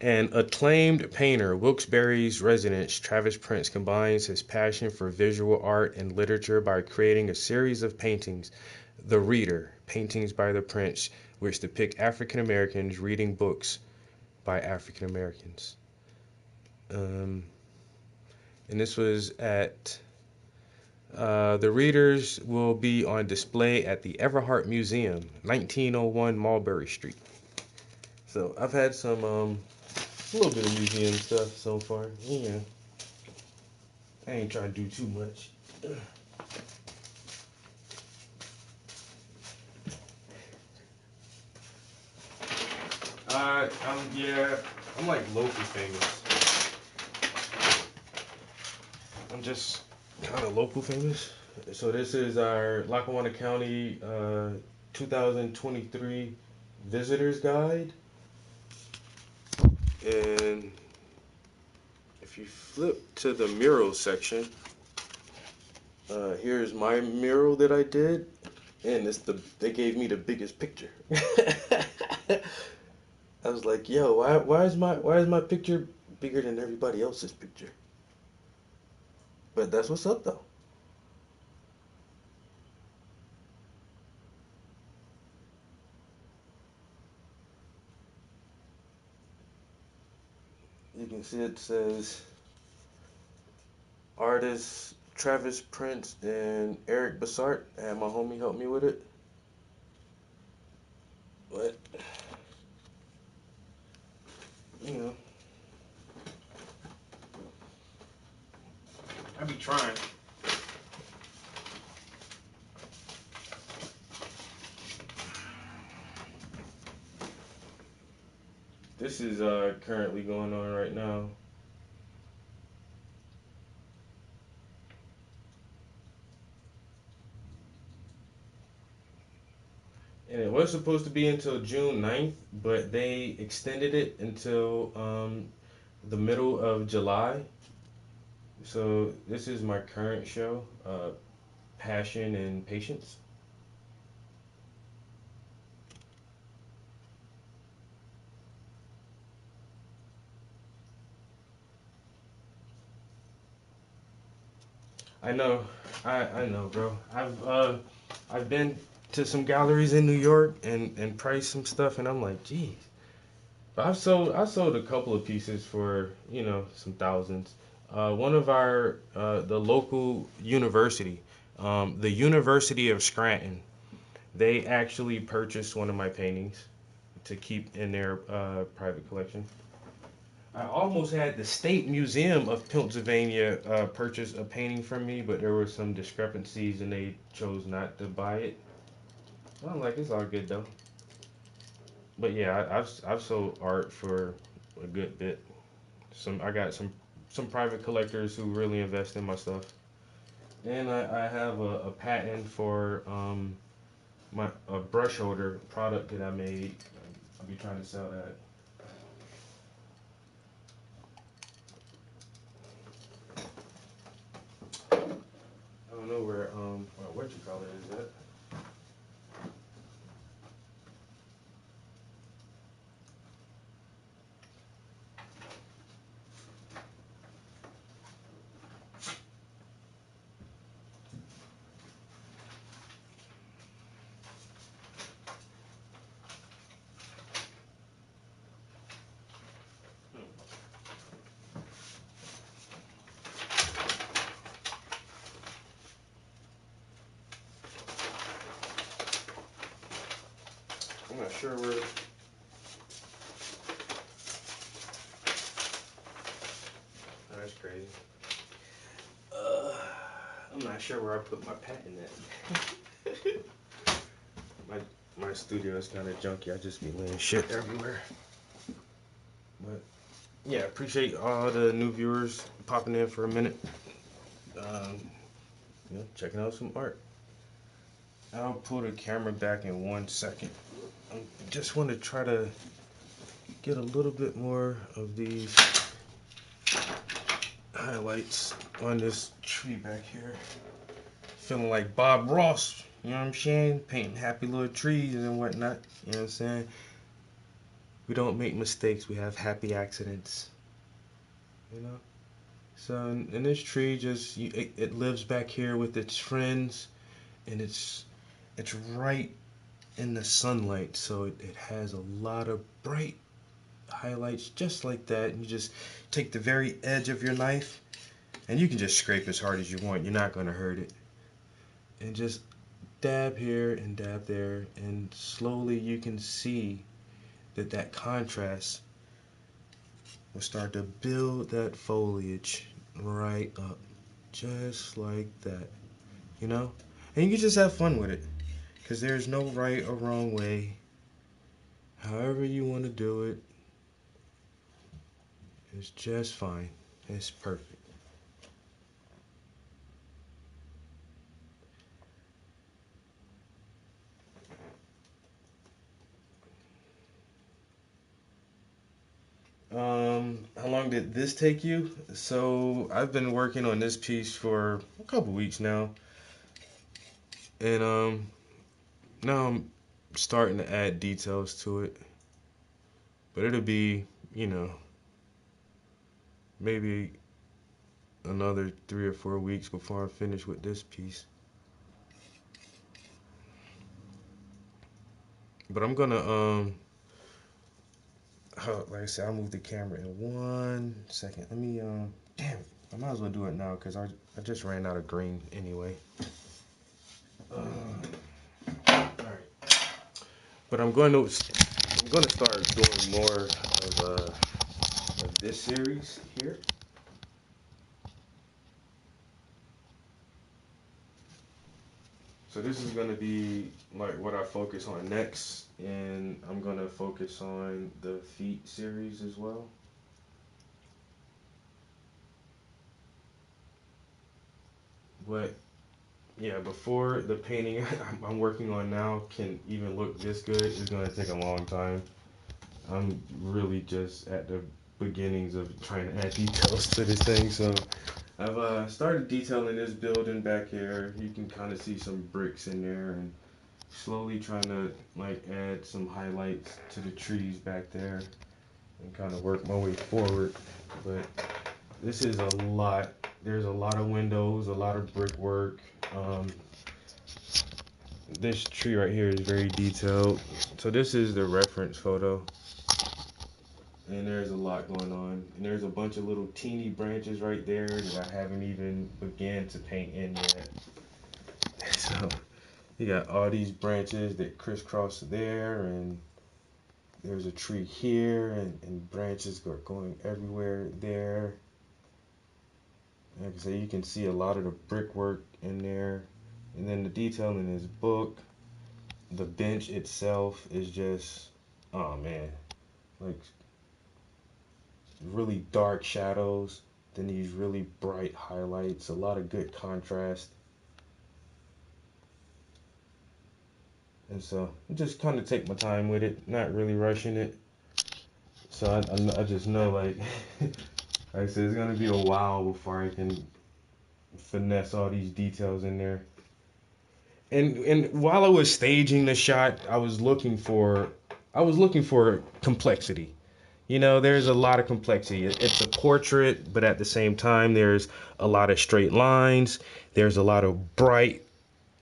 An acclaimed painter, Wilkes-Barre's resident Travis Prince combines his passion for visual art and literature by creating a series of paintings, The Reader, Paintings by the Prince, which depict African Americans reading books by African Americans. And this was at The Readers will be on display at the Everhart Museum, 1901 Mulberry Street. So I've had some a little bit of museum stuff so far. Yeah. I ain't trying to do too much. I'm like local famous. I'm just kind of local famous. So this is our Lackawanna County 2023 Visitors Guide. And if you flip to the mural section, here's my mural that I did, and they gave me the biggest picture. I was like, yo, why is my picture bigger than everybody else's picture? But that's what's up though. You can see it says artists Travis Prince and Eric Bassart. I had my homie help me with it. But, you know, I be trying. This is currently going on right now. And it was supposed to be until June 9th, but they extended it until the middle of July. So this is my current show, Passion and Patience. I know, I know, bro. I've been to some galleries in New York and priced some stuff, and I'm like, geez. But I sold a couple of pieces for some thousands. One of the local university, the University of Scranton, they actually purchased one of my paintings to keep in their private collection. I almost had the State Museum of Pennsylvania purchase a painting from me, but there were some discrepancies and they chose not to buy it. I'm like, it's all good though. But yeah, I've sold art for a good bit. I got some private collectors who really invest in my stuff, and I have a patent for a brush holder product that I made. I'll be trying to sell that. I don't know where what you call it is that. I'm not sure where crazy. I'm not sure where I put my patent at. my studio is kind of junky. I just be laying shit everywhere. But yeah, appreciate all the new viewers popping in for a minute. Checking out some art. I'll pull the camera back in 1 second. I just want to try to get a little bit more of these highlights on this tree back here. Feeling like Bob Ross, you know what I'm saying? Painting happy little trees and whatnot, you know what I'm saying? We don't make mistakes, we have happy accidents, you know? So, and this tree just, it lives back here with its friends, and it's right in the sunlight, so it has a lot of bright highlights just like that. And you just take the very edge of your knife, and you can just scrape as hard as you want, you're not going to hurt it, and just dab here and dab there, and slowly you can see that contrast will start to build that foliage right up, just like that, you know? And you can just have fun with it, because there's no right or wrong way. However you want to do it, it's just fine. It's perfect. How long did this take you? So I've been working on this piece for a couple weeks now, and now I'm starting to add details to it, but it'll be, maybe another 3 or 4 weeks before I finish with this piece. But I'm gonna like I said, I'll move the camera in 1 second. Let me damn, I might as well do it now because I just ran out of green anyway. Alright. But I'm gonna start doing more of this series here. So this is going to be like what I focus on next, and I'm going to focus on the feet series as well. But yeah, before the painting I'm working on now can even look this good, it's going to take a long time. I'm really just at the beginnings of trying to add details to this thing, so I've started detailing this building back here. You can kind of see some bricks in there, and slowly trying to like add some highlights to the trees back there and kind of work my way forward. But this is a lot. There's a lot of windows, a lot of brickwork. This tree right here is very detailed. So this is the reference photo. And there's a lot going on. And there's a bunch of little teeny branches right there that I haven't even began to paint in yet. So you got all these branches that crisscross there, and there's a tree here, and branches are going everywhere there. Like I say, you can see a lot of the brickwork in there. And then the detail in this book, the bench itself is just, oh man, like really dark shadows, then these really bright highlights, a lot of good contrast. And so I just kind of take my time with it, not really rushing it. So I just know, like I said, it's gonna be a while before I can finesse all these details in there. And while I was staging the shot, I was looking for complexity. There's a lot of complexity. It's a portrait, but at the same time, there's a lot of straight lines. There's a lot of bright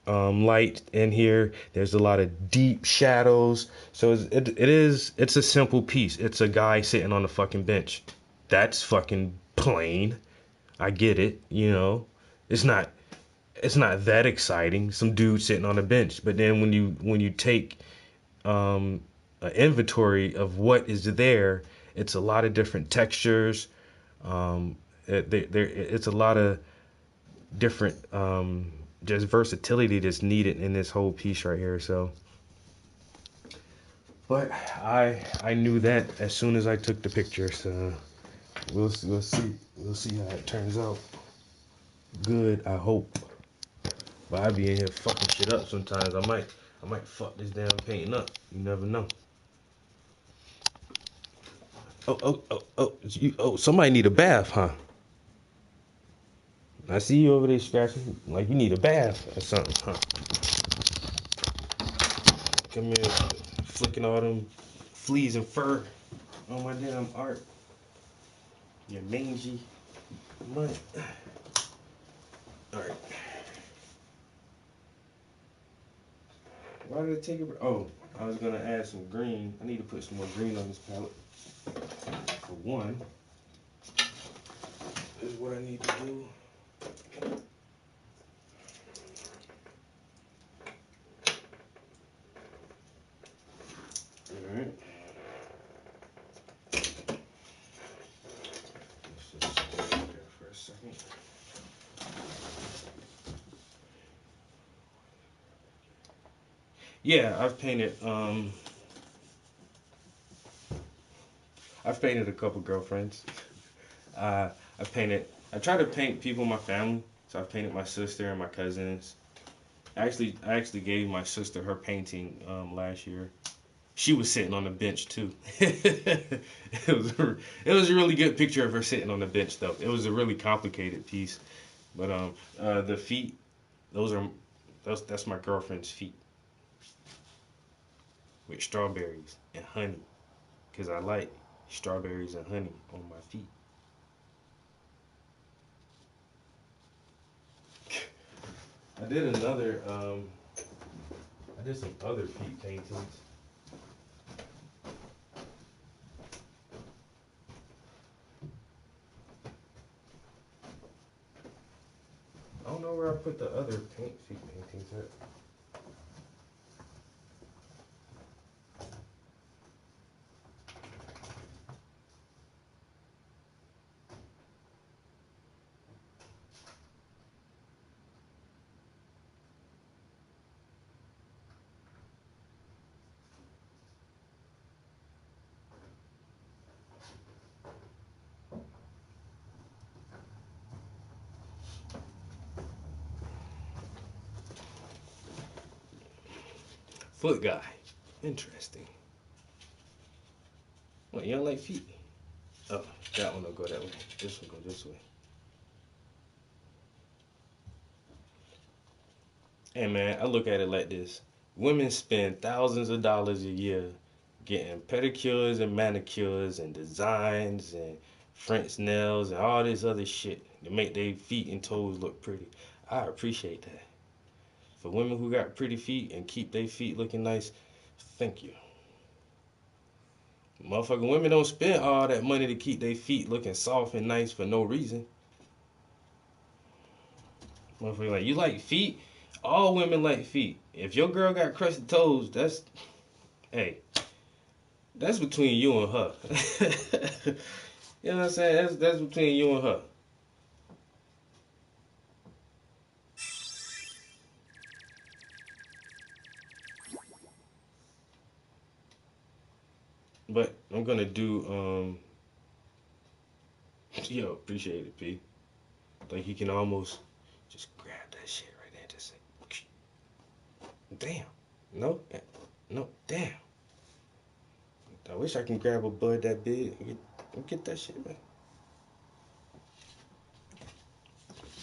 light in here. There's a lot of deep shadows. So it's a simple piece. It's a guy sitting on a fucking bench. That's fucking plain. I get it. It's not that exciting. Some dude sitting on a bench. But then when you take an inventory of what is there, it's a lot of different textures. It's a lot of different just versatility that's needed in this whole piece right here. So, but I knew that as soon as I took the picture. So we'll see how it turns out. Good, I hope. But I be in here fucking shit up sometimes. I might fuck this damn painting up. You never know. Somebody need a bath, huh? I see you over there scratching like you need a bath or something, huh? Come here, flicking all them fleas and fur on my damn art. You mangy mutt. Alright. Why did it take a break? Oh, I was gonna add some green. I need to put some more green on this palette. For one, this is what I need to do. Alright. Let's just stay there for a second. Yeah, I've painted a couple girlfriends. I try to paint people in my family. So I painted my sister and my cousins. I actually gave my sister her painting last year. She was sitting on the bench too. It was a really good picture of her sitting on the bench though. It was a really complicated piece. But the feet, that's my girlfriend's feet. With strawberries and honey. Cause I like strawberries and honey on my feet. I did some other feet paintings. I don't know where I put the other feet paintings at. Foot guy. Interesting. What, you don't like feet? Oh, that one will go that way. This one go this way. Hey man, I look at it like this. Women spend thousands of dollars a year getting pedicures and manicures and designs and French nails and all this other shit to make their feet and toes look pretty. I appreciate that. For women who got pretty feet and keep their feet looking nice, thank you. Motherfucking women don't spend all that money to keep their feet looking soft and nice for no reason. Motherfucker, like, you like feet? All women like feet. If your girl got crusted toes, that's between you and her. You know what I'm saying? That's between you and her. But I'm gonna do yo, appreciate it, P. Like you can almost just grab that shit right there, just say, damn. No, damn. I wish I can grab a bud that big and get that shit, man.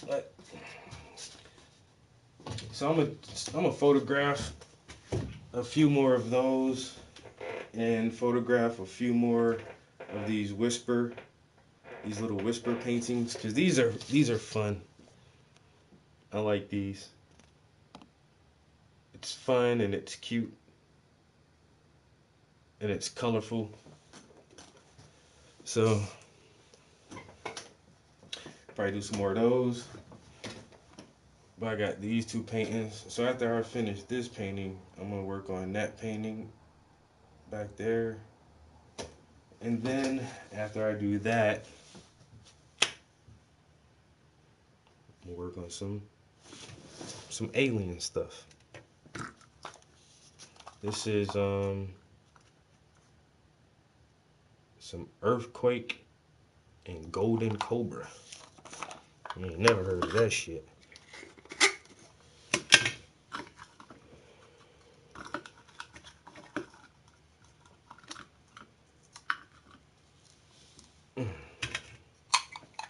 But so I'm gonna photograph a few more of those and photograph a few more of these little whisper paintings, because these are fun. I like these. It's fun and it's cute and it's colorful. So probably do some more of those. But I got these two paintings. So after I finish this painting, I'm gonna work on that painting back there. And then after I do that, We'll work on some alien stuff. This is some Earthquake and Golden Cobra. You ain't never heard of that shit.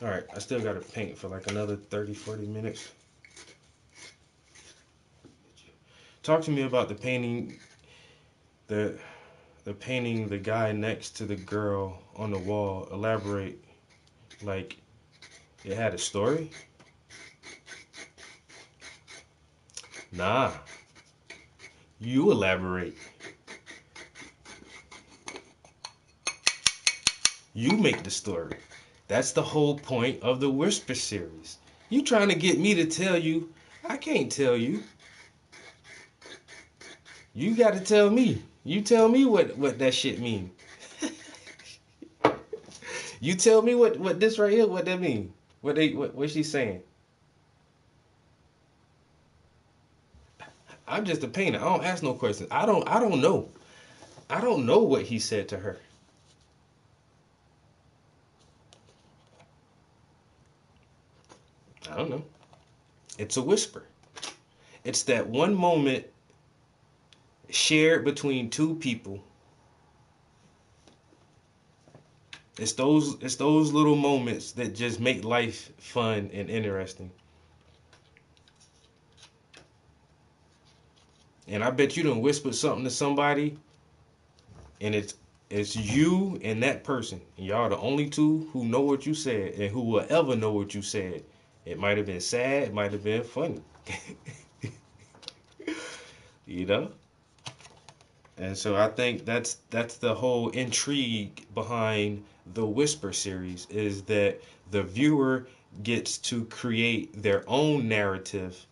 Alright, I still gotta paint for like another 30-40 minutes. Talk to me about the painting, the painting the guy next to the girl on the wall. Elaborate. Like, it had a story? Nah. You elaborate. You make the story. That's the whole point of the Whisper series. You trying to get me to tell you, I can't tell you. You gotta tell me. You tell me what that shit mean. You tell me what this right here, what that mean. What she's saying. I'm just a painter. I don't ask no questions. I don't know. I don't know what he said to her. I don't know. It's a whisper. It's that one moment shared between two people. It's those little moments that just make life fun and interesting. And I bet you done whispered something to somebody, and it's you and that person. And y'all the only two who know what you said and who will ever know what you said. It might have been sad, it might have been funny. You know? And so I think that's the whole intrigue behind the Whisper series, is that the viewer gets to create their own narrative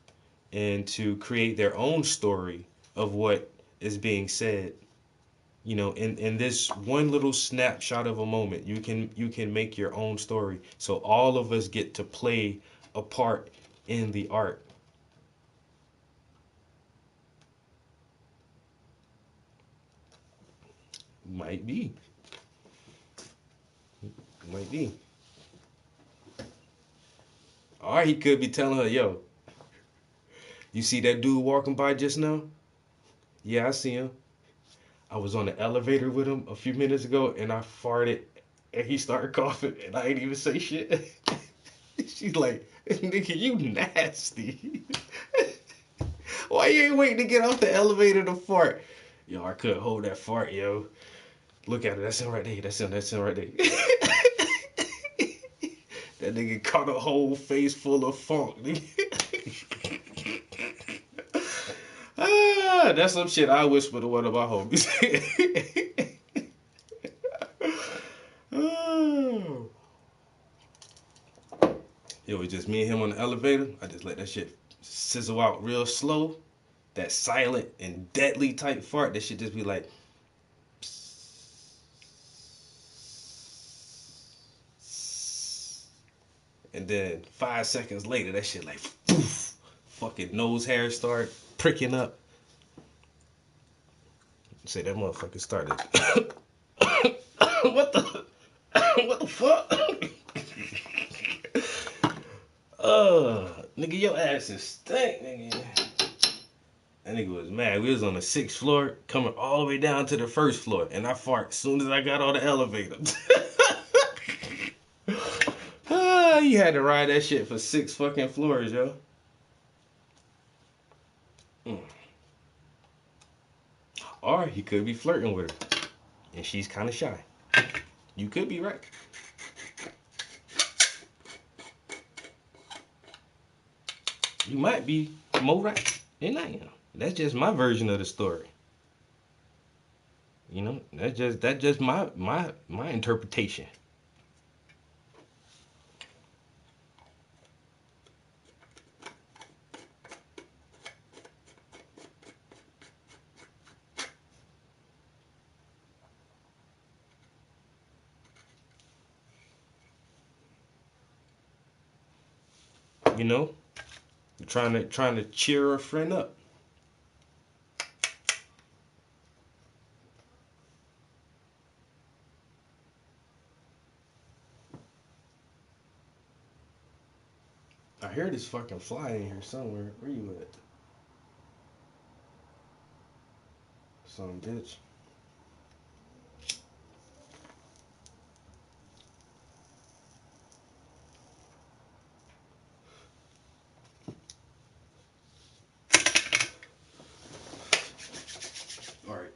and to create their own story of what is being said. You know, in this one little snapshot of a moment, you can make your own story. So all of us get to play a part in the art. Might be. Might be. Or he could be telling her, yo, you see that dude walking by just now? Yeah, I see him. I was on the elevator with him a few minutes ago, and I farted, and he started coughing, and I ain't even say shit. She's like, nigga, you nasty. Why you ain't waiting to get off the elevator to fart? Yo, I couldn't hold that fart, yo. Look at it. That's him right there. That's him right there. That nigga caught a whole face full of funk. That's some shit I whisper to one of my homies. Oh. It was just me and him on the elevator. I just let that shit sizzle out real slow. That silent and deadly type fart. That shit just be like. And then 5 seconds later, that shit like, poof, fucking nose hair start pricking up. Say that motherfucker started. What the fuck? Nigga, your ass is stink, nigga. That nigga was mad. We was on the 6th floor, coming all the way down to the 1st floor, and I fart as soon as I got on the elevator. You had to ride that shit for 6 fucking floors, yo. Or he could be flirting with her, and she's kind of shy. You could be right. You might be more right than I am. That's just my version of the story. You know, that's just my interpretation. You know, trying to cheer a friend up. I hear this fucking fly in here somewhere. Where you at? Some bitch. All right.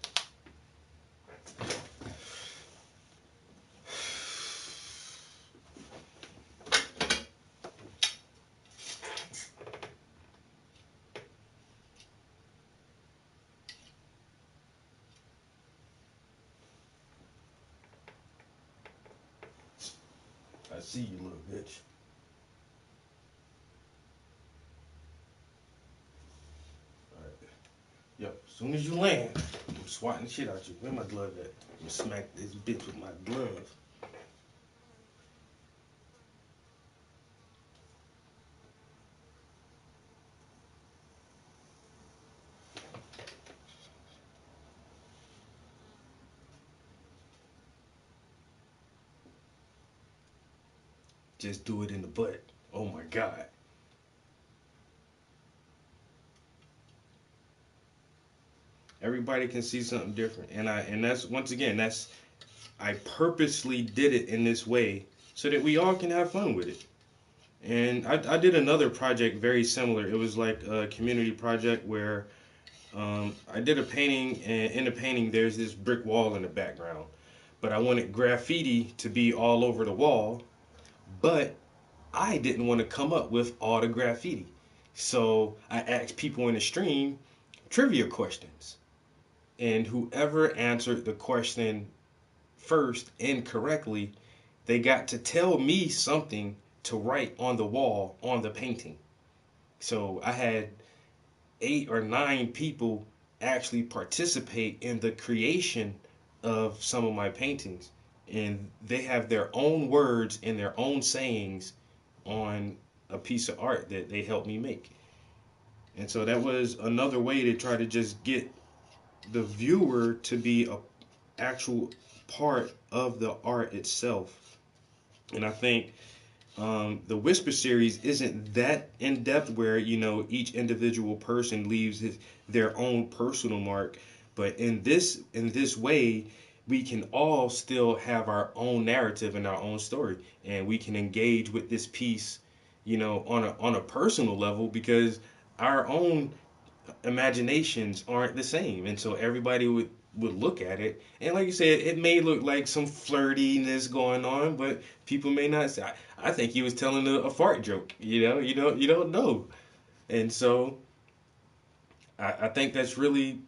I see you, little bitch. Alright. Yep, as soon as you land, I'm swatting the shit out you. Where my glove at? I'm gonna smack this bitch with my glove. Just do it in the butt. Oh my god. Everybody can see something different. And that's once again, I purposely did it in this way so that we all can have fun with it. And I did another project very similar. It was like a community project where I did a painting, and in the painting there's this brick wall in the background. But I wanted graffiti to be all over the wall, but I didn't want to come up with all the graffiti. So I asked people in the stream trivia questions. And whoever answered the question first incorrectly, they got to tell me something to write on the wall on the painting. So I had 8 or 9 people actually participate in the creation of some of my paintings. And they have their own words and their own sayings on a piece of art that they helped me make. And so that was another way to try to just get the viewer to be a actual part of the art itself. And I think the Whisper series isn't that in depth where, you know, each individual person leaves their own personal mark. But in this way, we can all still have our own narrative and our own story, and we can engage with this piece, you know, on a personal level, because our own imaginations aren't the same, and so everybody would look at it, and like you said, it may look like some flirtiness going on, but people may not say. I think he was telling a fart joke. You don't know, and so I think that's really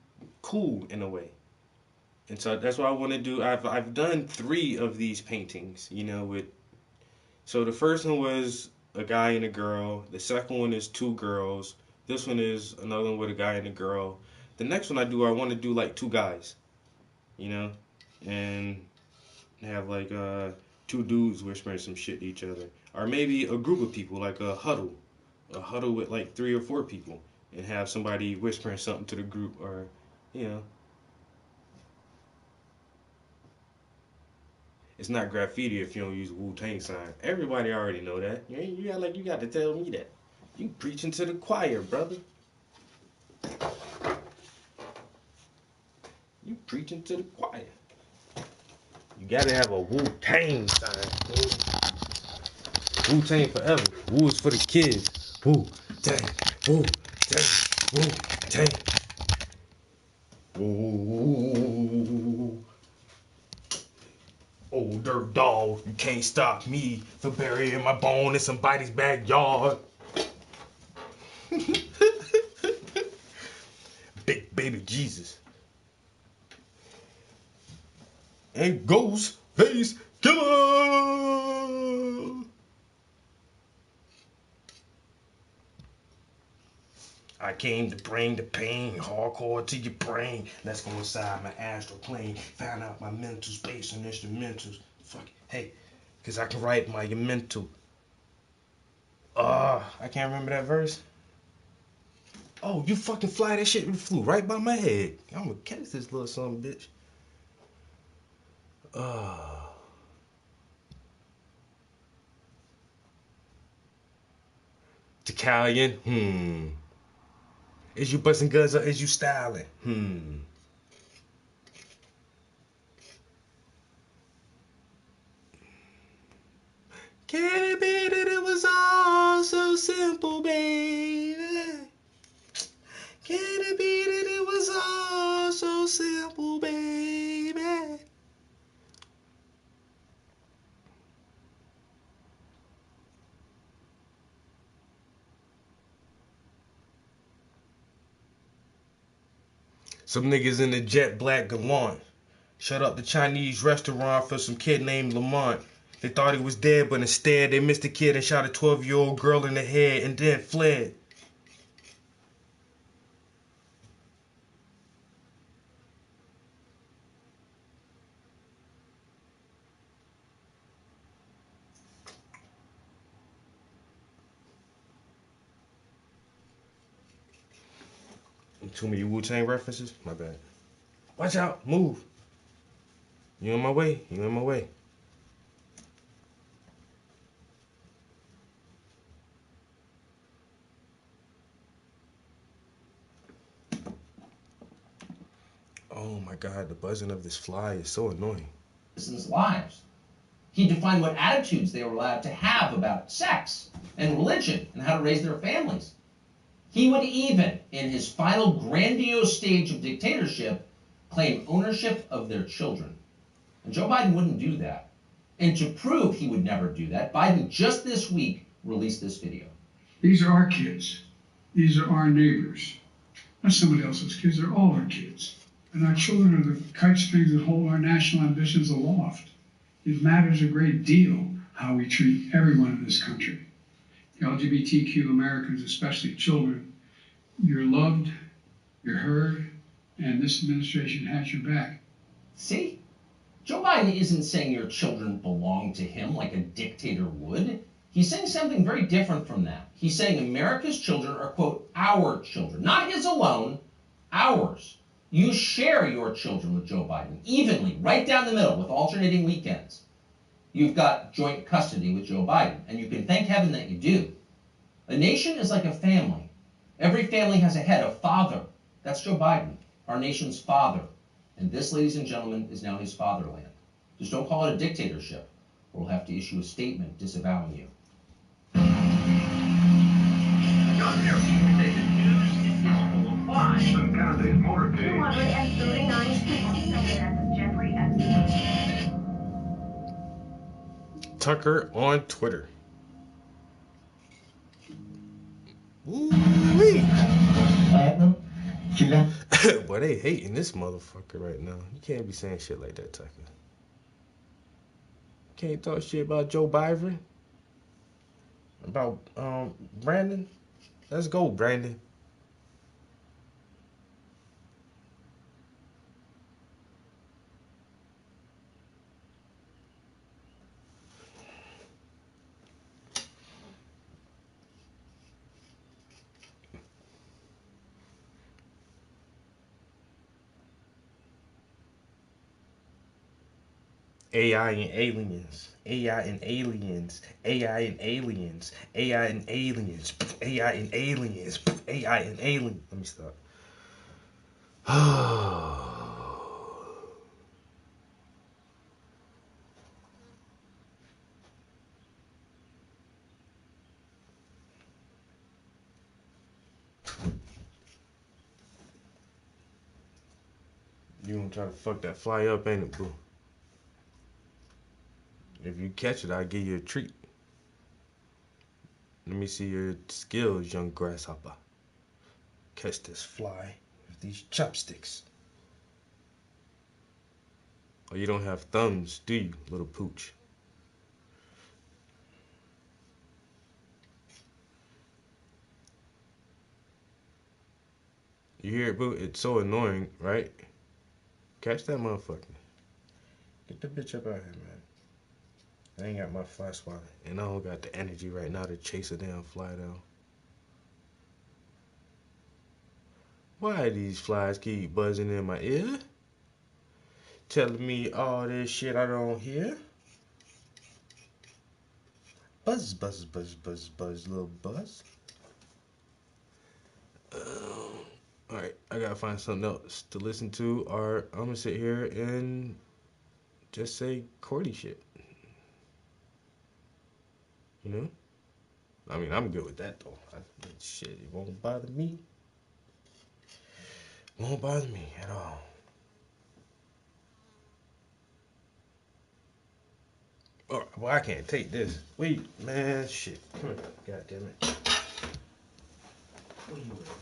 cool in a way. And so that's what I want to do. I've done 3 of these paintings, you know, so the first one was a guy and a girl. The second one is 2 girls. This one is another one with a guy and a girl. The next one I want to do like 2 guys, you know, and have like 2 dudes whispering some shit to each other, or maybe a group of people, like a huddle with like 3 or 4 people, and have somebody whispering something to the group, or you know. It's not graffiti if you don't use Wu-Tang sign. Everybody already know that. You got to tell me that. You preaching to the choir, brother. You preaching to the choir. You gotta have a Wu-Tang sign. Wu-Tang forever. Wu is for the kids. Wu-Tang, Wu-Tang, Wu-Tang. Wu. Old dirt dog, you can't stop me from burying my bone in somebody's backyard. Big baby Jesus. And Ghostface Killer. I came to bring the pain hardcore to your brain. Let's go inside my astral plane. Find out my mental space and instrumentals. Fuck it. Hey, because I can write my mental. I can't remember that verse. Oh, you fucking fly, that shit flew right by my head. I'm gonna catch this little son of a bitch. Italian, Is you busting guns or is you styling? Can it be that it was all so simple, baby? Can it be that it was all so simple, baby? Some niggas in the jet black gallant shut up the Chinese restaurant for some kid named Lamont. They thought he was dead, but instead they missed the kid and shot a 12-year-old girl in the head and then fled. Too many Wu-Tang references? My bad. Watch out. Move. You in my way? You in my way? Oh my God, the buzzing of this fly is so annoying. Citizens' lives. He defined what attitudes they were allowed to have about sex and religion and how to raise their families. He would even, in his final grandiose stage of dictatorship, claim ownership of their children. And Joe Biden wouldn't do that. And to prove he would never do that, Biden just this week released this video. These are our kids. These are our neighbors. Not somebody else's kids. They're all our kids. And our children are the kite strings that hold our national ambitions aloft. It matters a great deal how we treat everyone in this country. The LGBTQ Americans, especially children, you're loved, you're heard, and this administration has your back. See? Joe Biden isn't saying your children belong to him like a dictator would. He's saying something very different from that. He's saying America's children are, quote, our children. Not his alone, ours. You share your children with Joe Biden, evenly, right down the middle, with alternating weekends. You've got joint custody with Joe Biden, and you can thank heaven that you do. A nation is like a family. Every family has a head, a father. That's Joe Biden, our nation's father. And this, ladies and gentlemen, is now his fatherland. Just don't call it a dictatorship, or we'll have to issue a statement disavowing you. Tucker on Twitter. Ooh-wee. Boy, they hating this motherfucker right now. You can't be saying shit like that, Tucker. Can't talk shit about Joe Biden. About Brandon. Let's go, Brandon. AI and aliens. AI and aliens. AI and aliens. AI and aliens. AI and aliens. AI and aliens. Let me stop. You gonna try to fuck that fly up, ain't it, boo? If you catch it, I'll give you a treat. Let me see your skills, young grasshopper. Catch this fly with these chopsticks. Oh, you don't have thumbs, do you, little pooch? You hear it, boo? It's so annoying, right? Catch that motherfucker. Get the bitch up out here, man. I ain't got my fly swatter. And I don't got the energy right now to chase a damn fly down. Why these flies keep buzzing in my ear? Telling me all this shit I don't hear. Buzz, buzz, buzz, buzz, buzz, little buzz. Alright, I gotta find something else to listen to, or I'm gonna sit here and just say cordy shit. You know? I mean, I'm good with that though. Shit, it won't bother me. Won't bother me at all. Alright, well, I can't take this. Wait, man, shit. Come here, God damn it. Where you at, bitch?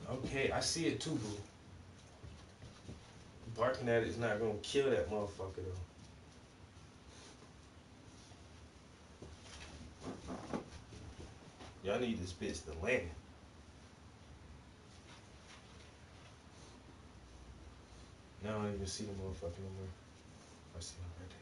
Okay, I see it too, boo. Barking at it is not gonna kill that motherfucker though. Y'all need this bitch to land. Now I don't even see the motherfucker no more. I see him right there.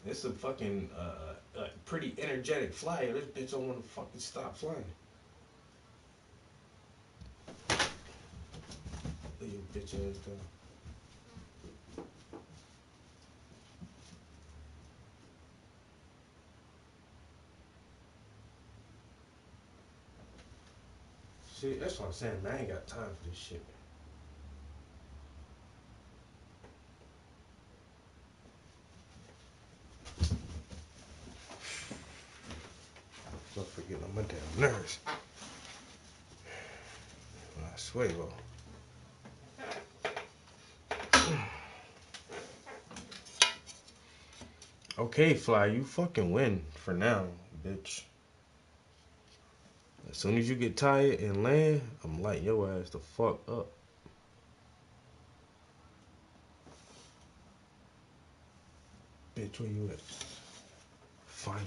It's a fucking pretty energetic flyer. This bitch don't want to fucking stop flying. Leave your bitch ass down. See, that's what I'm saying, man. I ain't got time for this shit. I'm forgetting on my damn nerves. I swear, though. Okay, Fly, you fucking win for now, bitch. As soon as you get tired and land, I'm lighting your ass the fuck up. Bitch, where you at? Finally.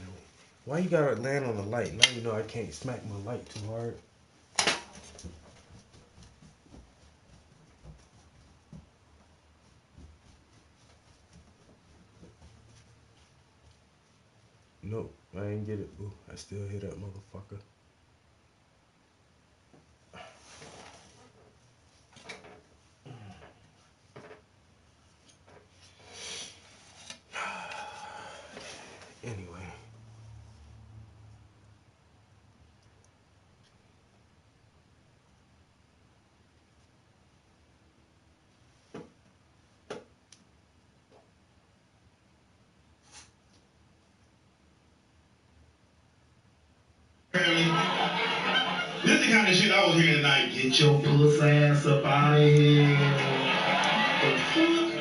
Why you gotta land on the light? Now you know I can't smack my light too hard. No, I ain't get it, boo. I still hear that motherfucker. Anyway. This is the kind of shit I was hearing tonight. Get your pussy ass up out of here. The fuck?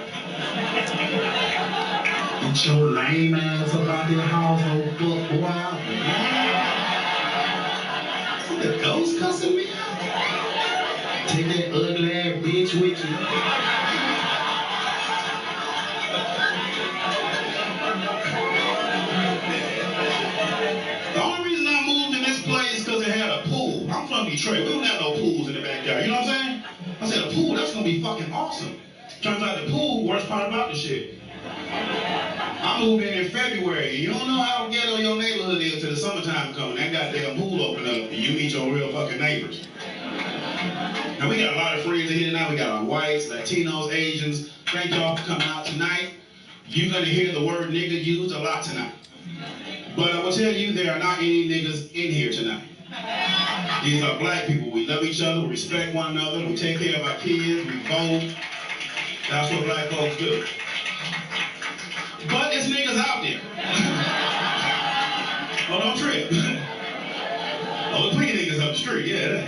Get your lame ass up out of your house, old fuck boy. The ghost cussing me out. Take that ugly ass bitch with you. The only reason I moved in this place because it had a pool. I'm from Detroit. We don't have no pools in the backyard. You know what I'm saying? I said, a pool, that's going to be fucking awesome. Turns out the pool, worst part about the shit. I moved in February. You don't know how ghetto your neighborhood is till the summertime coming. That goddamn pool open up and you meet your real fucking neighbors. Now, we got a lot of friends in here tonight. We got our whites, Latinos, Asians. Thank y'all for coming out tonight. You're going to hear the word nigga used a lot tonight. But I will tell you, there are not any niggas in here tonight. These are black people. We love each other, we respect one another, we take care of our kids, we vote. That's what black folks do. But it's niggas out there. Oh, don't trip. Oh, the plenty niggas up the street, yeah.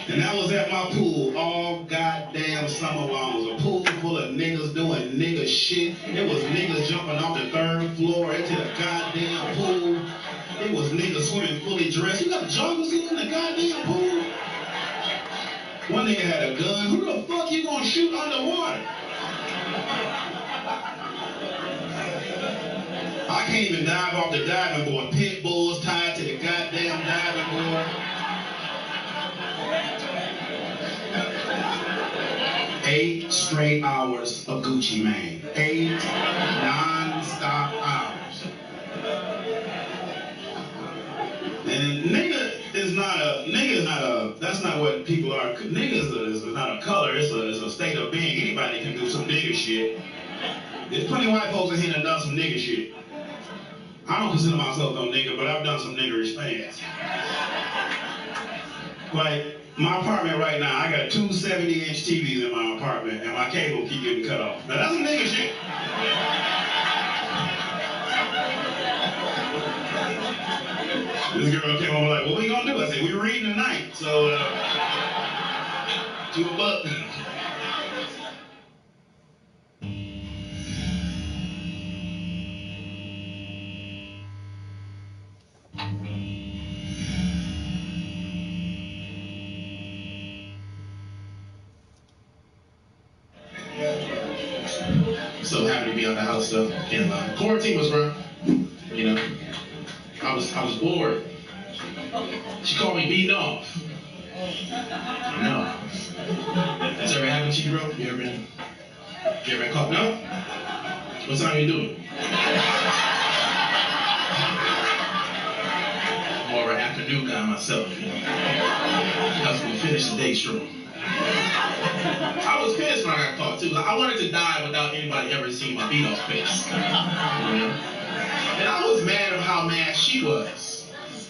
And that was at my pool all goddamn summer long. It was a pool full of niggas doing nigga shit. It was niggas jumping off the 3rd floor into the goddamn pool. It was niggas swimming fully dressed. You got a jungle suit in the goddamn pool? One nigga had a gun. Who the fuck you gonna shoot underwater? I can't even dive off the diving board. Pit bulls tied to the goddamn diving board. 8 straight hours of Gucci Mane. 8 non-stop hours. And nigga is not a, that's not what people are. Nigga is not a color, it's a state of being. Anybody can do some nigga shit. There's plenty of white folks in here that done some nigga shit. I don't consider myself no nigga, but I've done some niggerish things. Like, my apartment right now, I got 2 70-inch TVs in my apartment, and my cable keep getting cut off. Now that's some nigga shit. This girl came over like, what we gonna do? I said, we reading tonight, so, $2. So happy to be on the house stuff. And quarantine was rough. You know, I was bored. She called me beating off. No. That's ever happened to you, bro? You ever been caught? No? What time you doing? More of an afternoon guy myself. You know? I was gonna finish the day strong. I was pissed when I got caught too. I wanted to die without anybody ever seeing my beat off face. You know? And I was mad at how mad she was.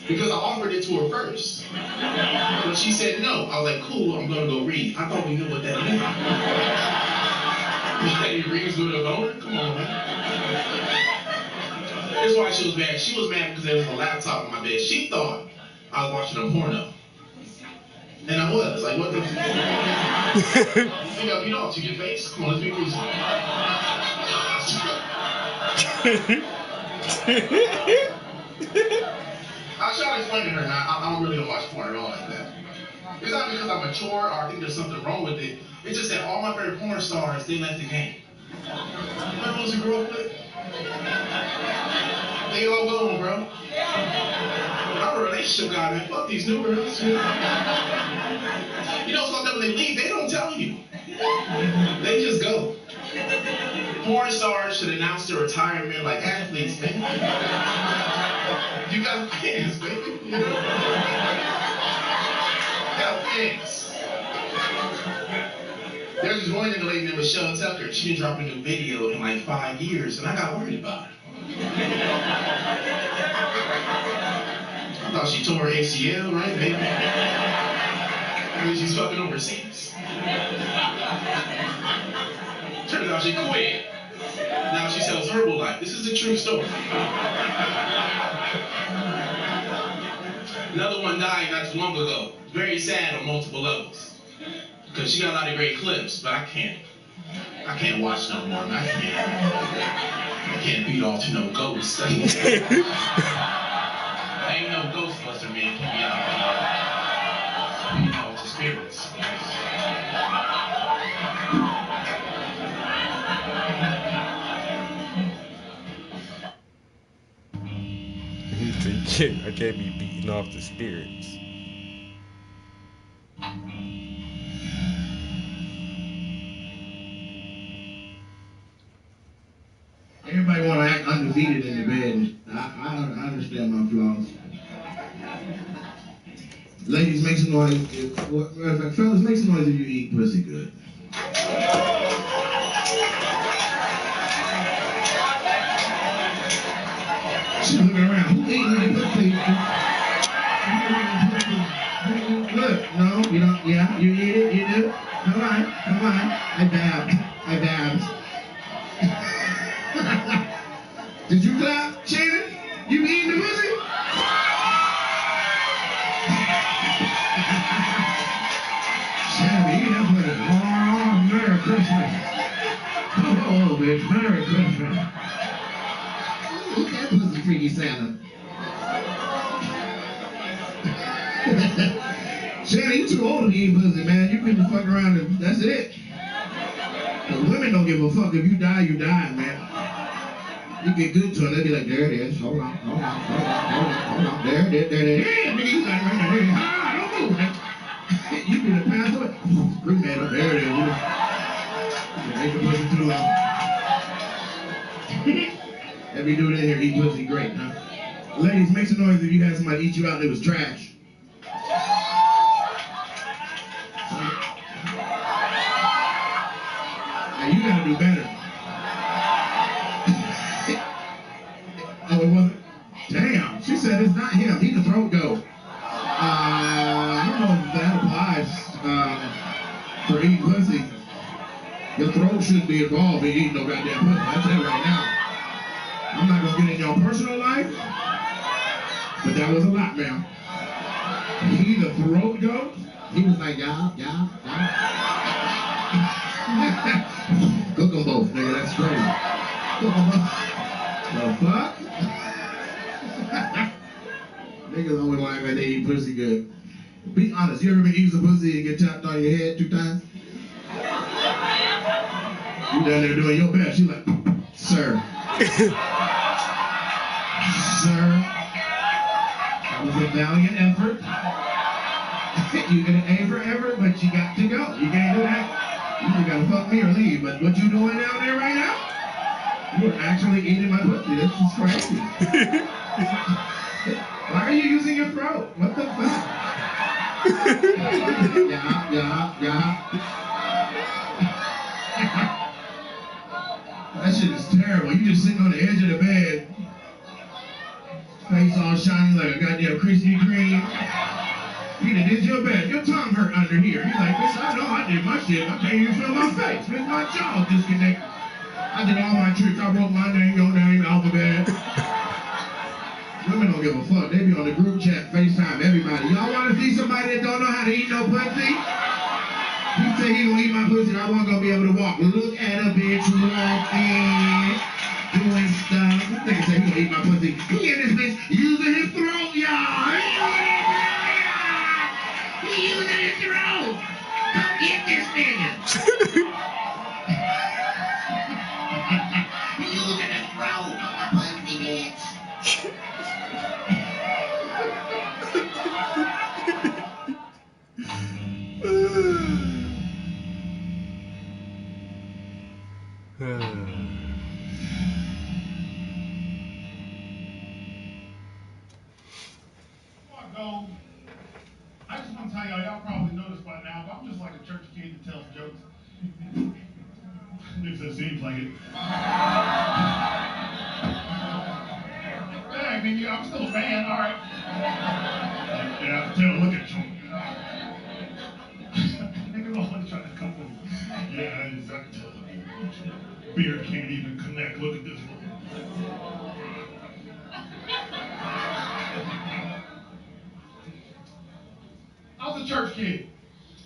Because I offered it to her first. But she said no. I was like, cool, I'm gonna go read. I thought we knew what that meant. Like, reads with a boner? Come on, man. Here's why she was mad. She was mad because there was a laptop on my bed. She thought I was watching a porno. And I was. Like, what the fuck? You think I beat off to your face? Come on, let's be cool. I try to explain to her now, I don't really watch porn at all like that. It's not because I'm mature or I think there's something wrong with it. It's just that all my favorite porn stars, they left the game. Remember those you grew up with? They all gone, bro. I'm a relationship guy, man. Fuck these new girls. You know, sometimes when they leave, they don't tell you. They just go. Porn stars should announce their retirement like athletes, man. You got fans, baby. You got fans. There's this one young lady named Michelle Tucker. She didn't drop a new video in like 5 years, and I got worried about her. I thought she tore her ACL, right, baby? I mean, she's fucking overseas. Turns out she quit. Now she sells Herbalife. This is a true story. Another one died not too long ago. Very sad on multiple levels. Because she got a lot of great clips, but I can't watch no more. I can't beat off to no ghosts. Ain't no Ghostbuster man can be out beat off to spirits. I can't be beating off the spirits. Everybody want to act undefeated in the bed. I understand my flaws. Ladies, make some noise. Fellas, make some noise if you eat pussy good. She's looking around. Who ate the pussy? Look, no, you don't. Yeah, you eat it. You do. Come on. I dabbed. Christmas. Oh, bitch, Merry Christmas. Look at that pussy freaky Santa. Shannon, you too old to be pussy, man. You people fuck around and that's it. The women don't give a fuck. If you die, you die, man. You get good to it, they'll be like, there it is. Hold on. There it is. Yeah, nigga, you like, don't move, man. You be the pass away. Bring that up. There it is. Make the pussy too long. Every dude in here eat pussy great, huh? Ladies, make some noise if you had somebody eat you out and it was trash. Now you gotta do better. Oh, it wasn't? Damn, she said it's not him. He the throat goat. I don't know if that applies for eating pussy. Your throat shouldn't be involved in eating no goddamn pussy. I'll tell you right now. I'm not gonna get in your personal life, but that was a lot, man. He the throat goat. He was like, yeah. Cook them both, nigga. That's crazy. Cook them both. The fuck? Niggas always like that they eat pussy good. Be honest, you ever been eating some pussy and get tapped on your head 2 times? You down there doing your best. You like, sir. Sir. That was a valiant effort. You get an A for effort, but you got to go. You can't do that. You either gotta fuck me or leave. But what you doing down there right now? You are actually eating my pussy. This is crazy. Why are you using your throat? What the fuck? Yeah. That shit is terrible. You just sitting on the edge of the bed, face all shiny like a goddamn Krispy Kreme. You done did your best. Your tongue hurt under here. You're like, bitch, I know I did my shit. I can't even feel my face. Bitch, my jaw disconnected. I did all my tricks. I wrote my name, your name, alphabet. Women don't give a fuck. They be on the group chat, FaceTime, everybody. Y'all want to see somebody that don't know how to eat no pussy? He say he gonna eat my pussy, I wasn't gonna be able to walk. Look at a bitch walking, doing stuff. This nigga say he gonna eat my pussy. He in this bitch using his throat, y'all. He using his throat. Come get this nigga. He using his throat. Pussy bitch. I just want to tell y'all probably noticed by now, but I'm just like a church kid that tells jokes. If it seems like it. Yeah, I mean, I'm still a fan, all right. Yeah, I can tell, look at you. Niggas always trying to come with me. Yeah, I can tell. Beard can't even connect. Look at this one. I was a church kid.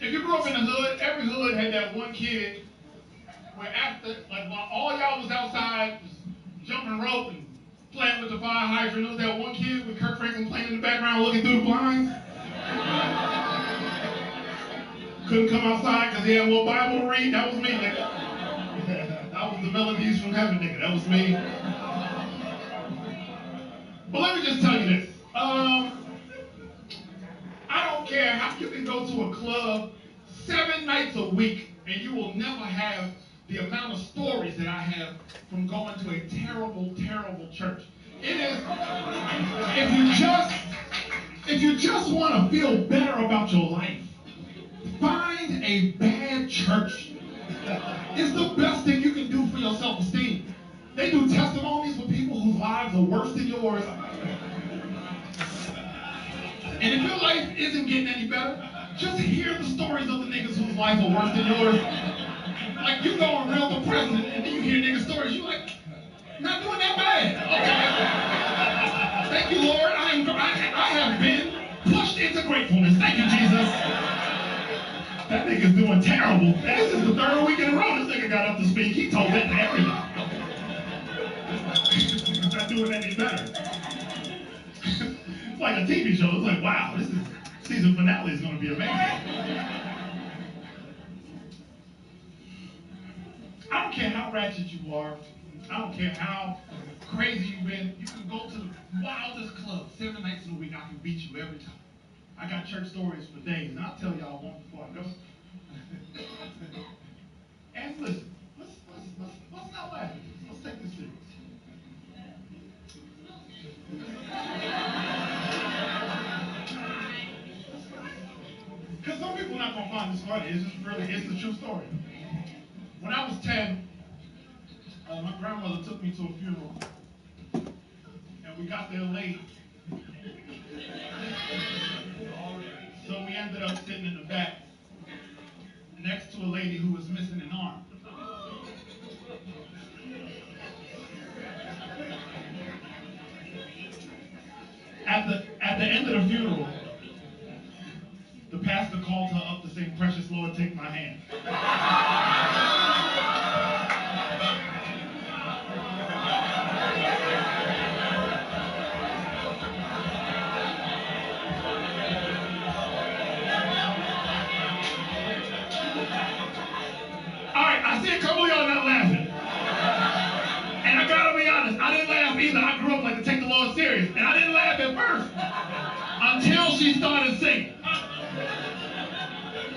If you grew up in the hood, every hood had that one kid where after, like while all y'all was outside just jumping rope and playing with the fire hydrant, there was that one kid with Kirk Franklin playing in the background looking through the blinds. Couldn't come outside because he had one Bible to read. That was me, nigga. That was the melodies from heaven, nigga. That was me. But let me just tell you this. I don't care how you can go to a club 7 nights a week and you will never have the amount of stories that I have from going to a terrible, terrible church. It is, if you just want to feel better about your life, find a bad church. It's the best thing you can do for your self-esteem. They do testimonies for people whose lives are worse than yours. And if your life isn't getting any better, just hear the stories of the niggas whose lives are worse than yours. Like, you going real depressing, and then you hear niggas' stories, you like, not doing that bad. Okay. Thank you, Lord. I have been pushed into gratefulness. Thank you, Jesus. That nigga's doing terrible. And this is the 3rd week in a row. a TV show. It's like, wow, this is season finale is going to be amazing. I don't care how ratchet you are. I don't care how crazy you've been. You can go to the wildest club 7 nights in a week. I can beat you every time. I got church stories for days, and I'll tell y'all one before I go. And listen, let's not laugh. Let's take this serious. Because some people are not going to find this funny. It's the true story. When I was 10, my grandmother took me to a funeral. And we got there late. So we ended up sitting in the back next to a lady who was missing an arm. At the end of the funeral, the pastor called her up to say, "Precious Lord, take my hand." I see a couple of y'all not laughing. And I gotta be honest, I didn't laugh either. I grew up like to take the Lord serious. And I didn't laugh at first until she started singing.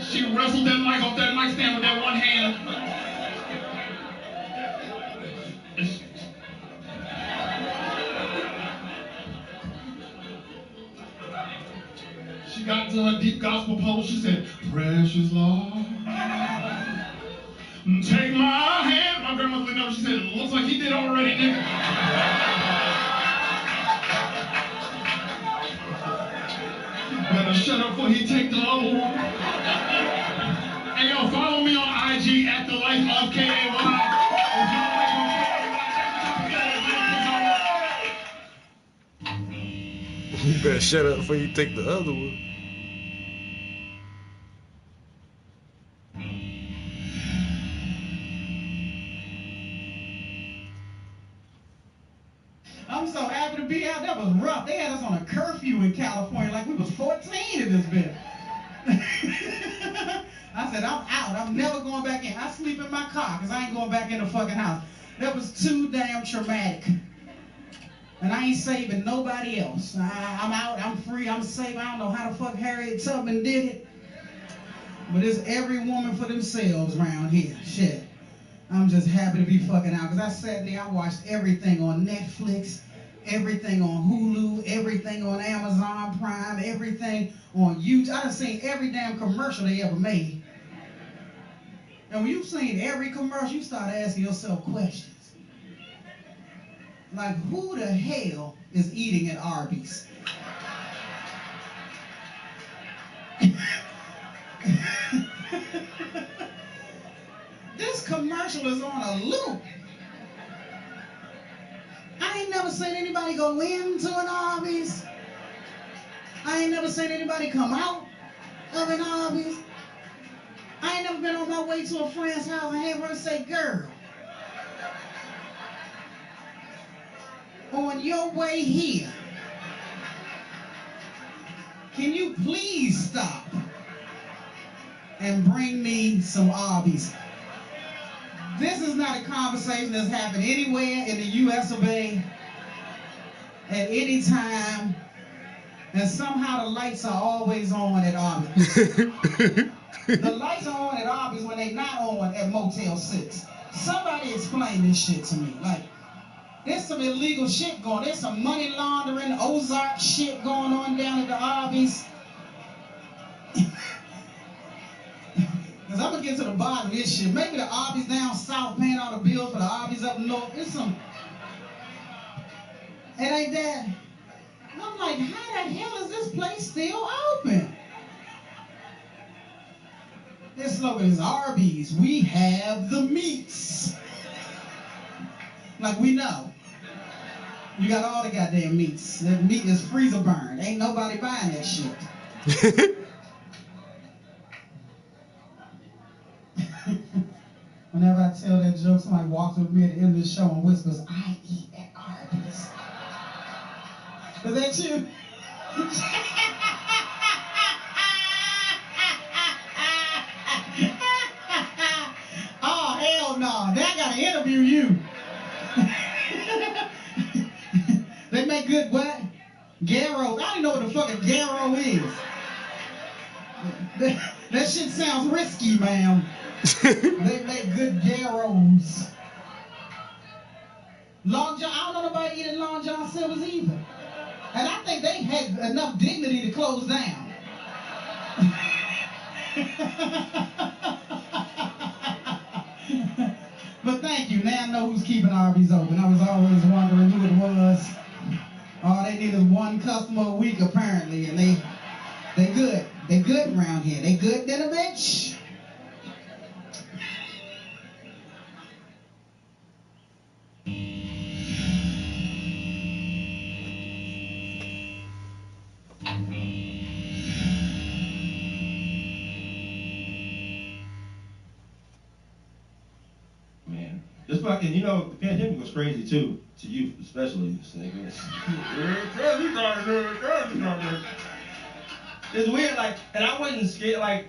She wrestled that mic off that mic stand with that one hand. She got into her deep gospel pose. She said, "Precious Lord, take my hand." My grandmother looked over, she said, "It looks like he did already, nigga." Better shut up before he take the other one. Hey, yo, follow me on IG at the life of KAY. You better shut up before you take the other one. I'm so happy to be out. That was rough. They had us on a curfew in California like we was 14 in this bit. I said, I'm out. I'm never going back in. I sleep in my car because I ain't going back in the fucking house. That was too damn traumatic. And I ain't saving nobody else. I'm out. I'm free. I'm safe. I don't know how the fuck Harriet Tubman did it. But it's every woman for themselves around here. Shit. I'm just happy to be fucking out because I sat there, I watched everything on Netflix, everything on Hulu, everything on Amazon Prime, everything on YouTube. I done seen every damn commercial they ever made. And when you've seen every commercial, you start asking yourself questions. Like, who the hell is eating at Arby's? This commercial is on a loop. I ain't never seen anybody go into an Arby's. I ain't never seen anybody come out of an Arby's. I ain't never been on my way to a friend's house and heard her say, "Girl, on your way here, can you please stop and bring me some Arby's?" This is not a conversation that's happened anywhere in the U.S. of A. at any time, and somehow the lights are always on at Arby's. The lights are on at Arby's when they're not on at Motel 6. Somebody explain this shit to me. Like, there's some illegal shit going on. There's some money laundering, Ozark shit going on down at the Arby's. Because I'm going to get to the bottom of this shit. Maybe the Arby's down south paying all the bills for the Arby's up north. It's some... It ain't that. And I'm like, how the hell is this place still open? This slogan is Arby's. We have the meats. Like we know. You got all the goddamn meats. That meat is freezer burned. Ain't nobody buying that shit. Whenever I tell that joke, somebody walks with me at the end of the show and whispers, "I eat at Arby's." Is that you? Oh, hell no. They gotta interview you. They make good what? Gyros. I don't even know what the fuck a gyro is. That shit sounds risky, ma'am. They make good gyros. Long John, I don't know nobody eating Long John Silver's either. And I think they had enough dignity to close down. But thank you. Now I know who's keeping Arby's open. I was always wondering who it was. All they need is one customer a week apparently, and they good. They good around here. They good than a bitch. Man, this fucking, you know, the pandemic was crazy too, to you especially, niggas. It's weird, like, and I wasn't scared, like,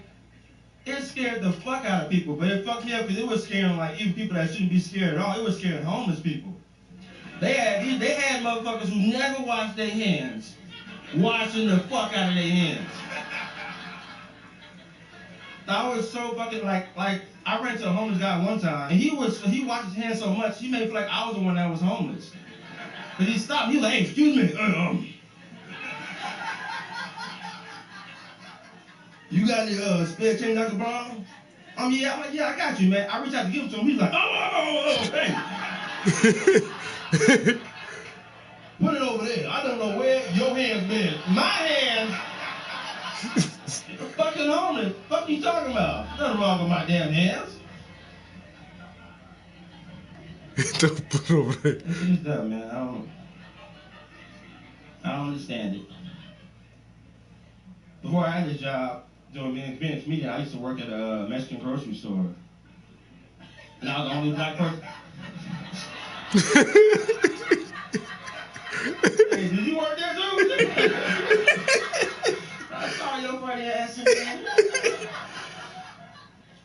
it scared the fuck out of people, but it fucked me up because it was scaring, like, even people that shouldn't be scared at all. It was scaring homeless people. They had motherfuckers who never washed their hands, washing the fuck out of their hands. I was so fucking, like, I ran into a homeless guy one time, and he washed his hands so much, he made me feel like I was the one that was homeless. But he stopped, he was like, hey, excuse me, you got any spare change I can borrow? Yeah, I'm like, yeah, I got you, man. I reached out to give it to him. He's like, hey. Put it over there. I don't know where your hands been. My hands. Fucking homeless. What you talking about? Nothing wrong with my damn hands. Don't put it over there. It's dumb, man. I don't understand it. Before I had this job, being a comedian, I used to work at a Mexican grocery store. And I was the only black person. Hey, did you work there too? I saw your funny ass, man.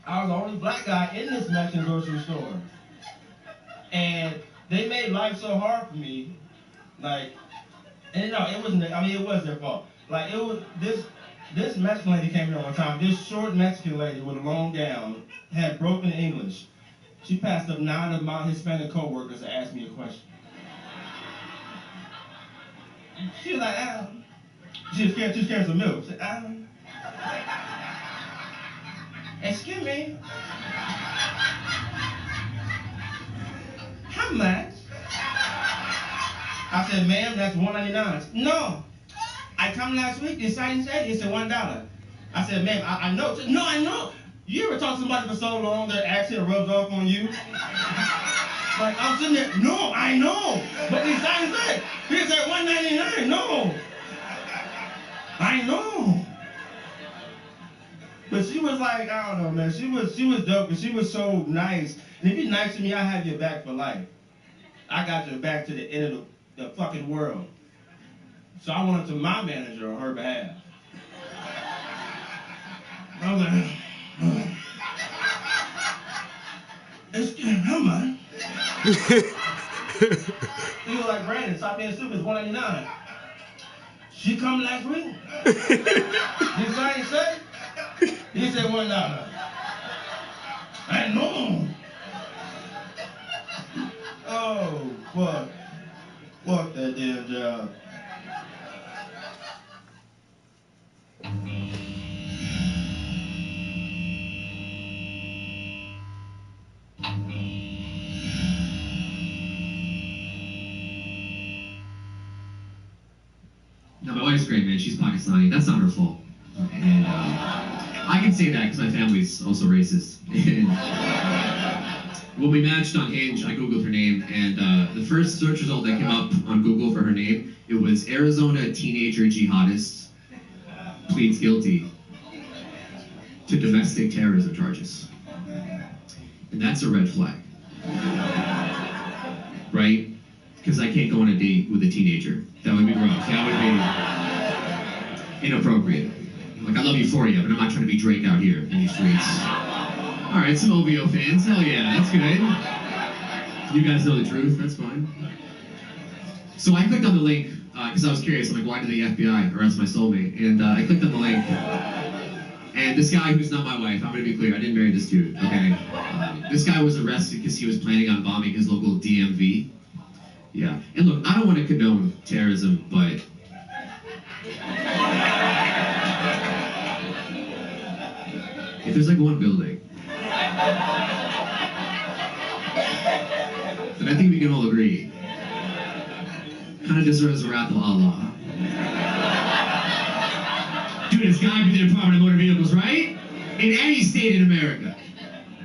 I was the only black guy in this Mexican grocery store. And they made life so hard for me. Like, and no, it wasn't, it was their fault. Like, it was, this Mexican lady came here one time. This short Mexican lady with a long gown had broken English. She passed up 9 of my Hispanic coworkers to ask me a question. She was like, she was carrying some milk. She said, excuse me. How much? I said, ma'am, that's $1.99. No. I come last week, they said it's $1. I said, ma'am, I know. No, I know. You ever talk to somebody for so long their accent rubs off on you? Like, I'm sitting there, no, I know. But they said, he said $1.99. No. I know. But she was like, I don't know, man. She was dope, but she was so nice. And if you're nice to me, I have your back for life. I got your back to the end of the fucking world. So I went to my manager on her behalf. I was like, how much? He was like, Brandon, stop being stupid, it's $1.99. She come last week? This I ain't say? He said $1. I know. Oh, fuck. Fuck that damn job. No, my wife's great, man. She's Pakistani. That's not her fault. And I can say that because my family's also racist. And when we matched on Hinge, I Googled her name, and the first search result that came up on Google for her name, it was Arizona teenager jihadist pleads guilty to domestic terrorism charges. And that's a red flag. Right? Because I can't go on a date with a teenager. That would be rough. That would be... inappropriate. Like, I love Euphoria, but I'm not trying to be Drake out here in these streets. All right, some OVO fans. Hell yeah, that's good. You guys know the truth. That's fine. So I clicked on the link because I was curious. I'm like, why did the FBI arrest my soulmate? And I clicked on the link. And this guy, who's not my wife, I'm going to be clear, I didn't marry this dude, okay? This guy was arrested because he was planning on bombing his local DMV. Yeah. And look, I don't want to condone terrorism, but... if there's like one building, then I think we can all agree, kind of deserves the wrath of Allah. Dude, it's gotta be the Department of Motor Vehicles, right? In any state in America.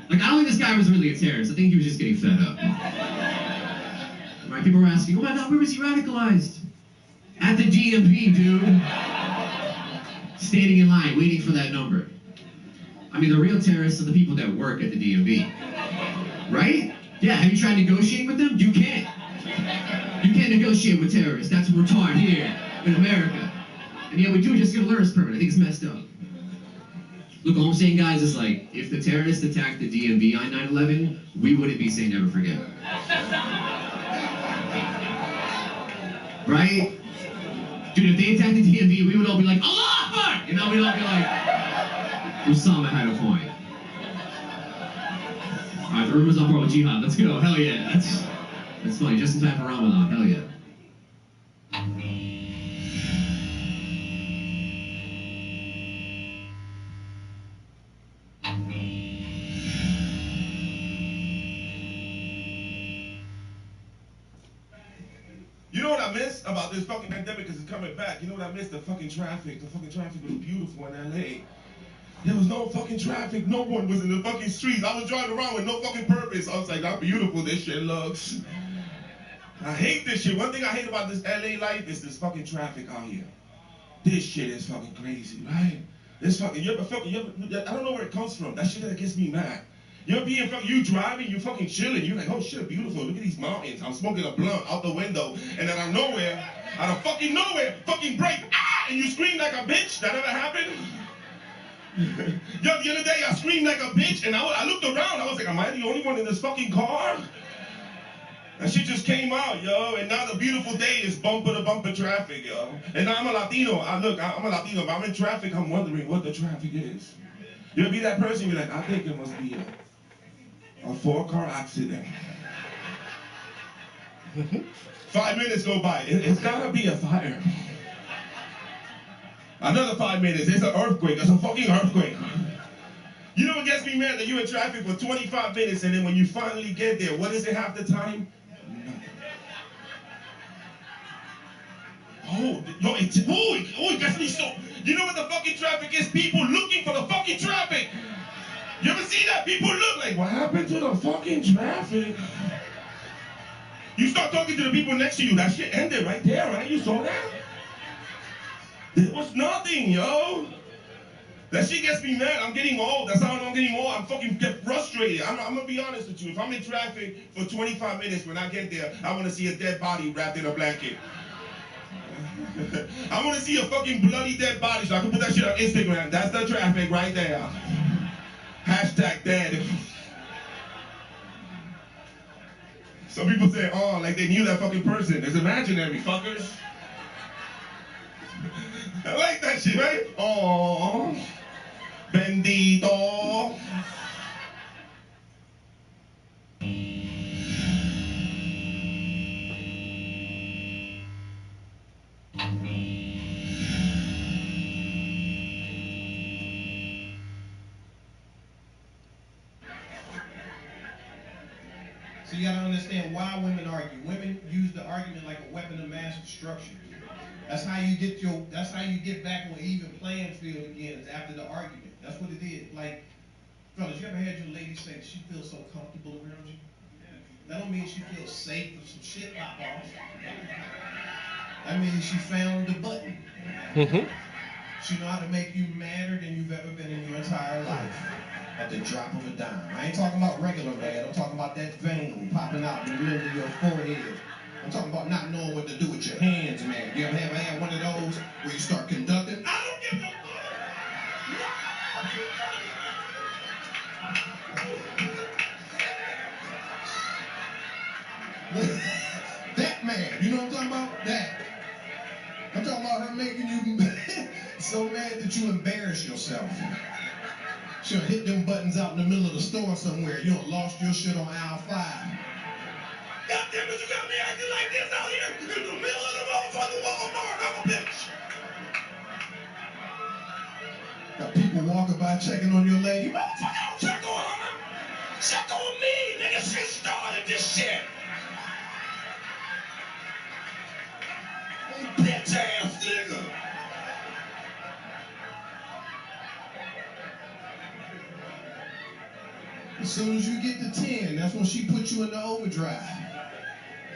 Like, I don't think this guy was really a terrorist. I think he was just getting fed up. Right? People were asking, oh my God, where was he radicalized? At the DMV, dude. Standing in line, waiting for that number. I mean, the real terrorists are the people that work at the DMV. Right? Yeah, have you tried to negotiate with them? You can't. You can't negotiate with terrorists. That's what we're taught here in America. And yeah, we do just get a learner's permit. I think it's messed up. Look, all I'm saying, guys, is like, if the terrorists attacked the DMV on 9/11, we wouldn't be saying never forget. Right? Dude, if they attacked the DMV, we would all be like, Allah Akbar! You know, we'd all be like, Osama had a point. Alright, the room was on board with jihad. Let's go. Hell yeah. That's funny. Just in time for Ramadan. Hell yeah. You know what I miss about this fucking pandemic is it's coming back. You know what I miss? The fucking traffic. The fucking traffic was beautiful in LA. There was no fucking traffic. No one was in the fucking streets. I was driving around with no fucking purpose. I was like, how beautiful this shit looks. I hate this shit. One thing I hate about this LA life is this fucking traffic out here. This shit is fucking crazy, right? This fucking, I don't know where it comes from. That shit that gets me mad. You driving, you fucking chilling. You're like, oh shit, beautiful. Look at these mountains. I'm smoking a blunt out the window. And then out of nowhere, fucking brake. Ah! And you scream like a bitch. That ever happened? Yo, the other day I screamed like a bitch. And I looked around. I was like, am I the only one in this fucking car? That shit just came out, yo. And now the beautiful day is bumper to bumper traffic, yo. And now I'm a Latino. I'm a Latino, but I'm in traffic. I'm wondering what the traffic is. You'll be that person, you're like, I think it must be a 4-car accident. 5 minutes go by. It's gotta be a fire. Another 5 minutes. It's an earthquake. It's a fucking earthquake. You know what gets me mad? That you're in traffic for 25 minutes and then when you finally get there, what is it half the time? Oh, yo, it gets me so. You know what the fucking traffic is? People looking for the fucking traffic. You ever see that? People look like, what happened to the fucking traffic? You start talking to the people next to you. That shit ended right there, right? You saw that? There was nothing, yo. That shit gets me mad. I'm getting old. That's how I'm getting old. I'm fucking get frustrated. I'm gonna be honest with you. If I'm in traffic for 25 minutes, when I get there, I want to see a dead body wrapped in a blanket. I want to see a fucking bloody dead body so I can put that shit on Instagram. That's the traffic right there. Hashtag dead. Some people say, oh, like they knew that fucking person. It's imaginary, fuckers. I like that shit, right? Oh, bendito. So you gotta understand why women argue. Women use the argument like a weapon of mass destruction. That's how you get back on an even playing field again, is after the argument. That's what it is. Like, fellas, you ever had your lady say she feels so comfortable around you? That don't mean she feels safe if some shit pop off. That means she found the button. She know how to make you madder than you've ever been in your entire life. At the drop of a dime. I ain't talking about regular mad. I'm talking about that vein popping out in the middle of your forehead. I'm talking about not knowing what to do with your hands, man. You ever had one of those where you start conducting? I don't That man, you know what I'm talking about? That. I'm talking about her making you so mad that you embarrass yourself. She'll hit them buttons out in the middle of the store somewhere. You done lost your shit on aisle 5. God damn it, you got me acting like this out here in the middle of the motherfucking Walmart. I'm a bitch. Got people walking by checking on your lady. Motherfucker, don't check on her. Check on me, nigga. She started this shit. Bitch ass nigga. As soon as you get to 10, that's when she put you in the overdrive.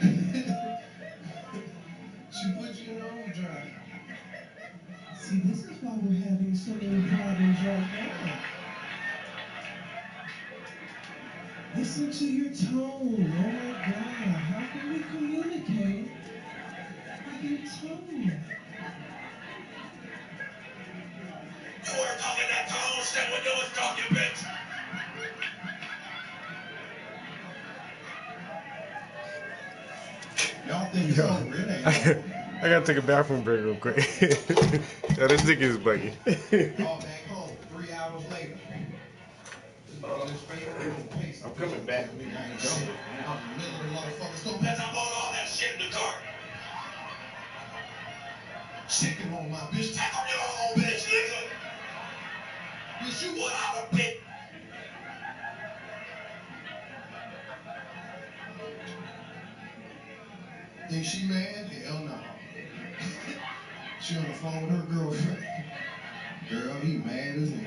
She put you in the overdrive. See, this is why we're having so many problems right now. Listen to your tone. Oh my God, how can we communicate with your tone? You weren't talking that tone shit when you was talking, bitch. Y'all think it's over, it ain't over. I gotta take a bathroom break real quick. Yo, this nigga is bugging. All back home, 3 hours later. I'm coming back. I'm in the middle of the motherfucking store. Bitch, I bought all that shit in the cart. Checking on my bitch. Take on your own bitch, nigga. Bitch, you what out of bitch? Think she mad? Hell no. She on the phone with her girlfriend. Girl, he mad as hell.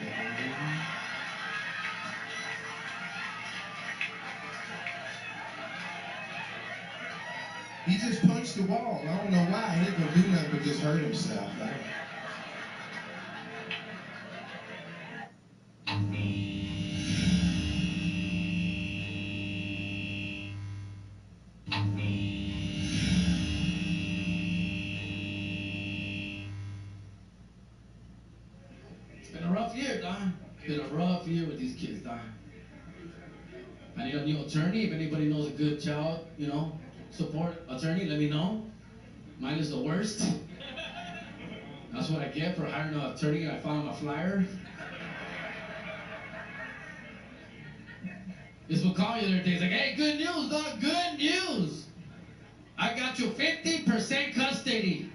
He just punched the wall. I don't know why. He ain't gonna do nothing but just hurt himself. It's been a rough year, Don. It's been a rough year with these kids, Don. I need a new attorney. If anybody knows a good child, support attorney, let me know. Mine is the worst. That's what I get for hiring an attorney. I found a flyer. This will call you the other day. He's like, hey, good news, dog, good news. I got you 50% custody.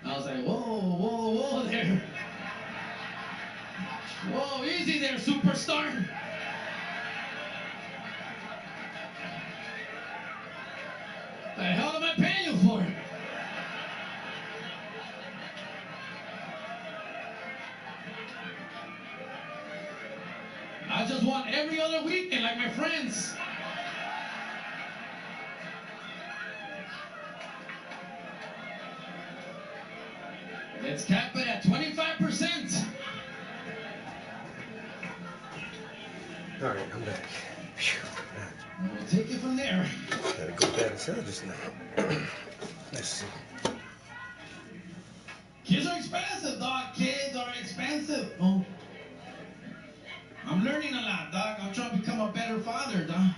I was like, whoa there. Whoa, easy there, superstar. The hell am I paying you for? I just want every other weekend like my friends. Let's cap it at 25%. All right, I'm back. We'll take it from there. Gotta go bad as hell just now. Let's see. Kids are expensive, dog. Kids are expensive. Oh. I'm learning a lot, dog. I'm trying to become a better father, dog.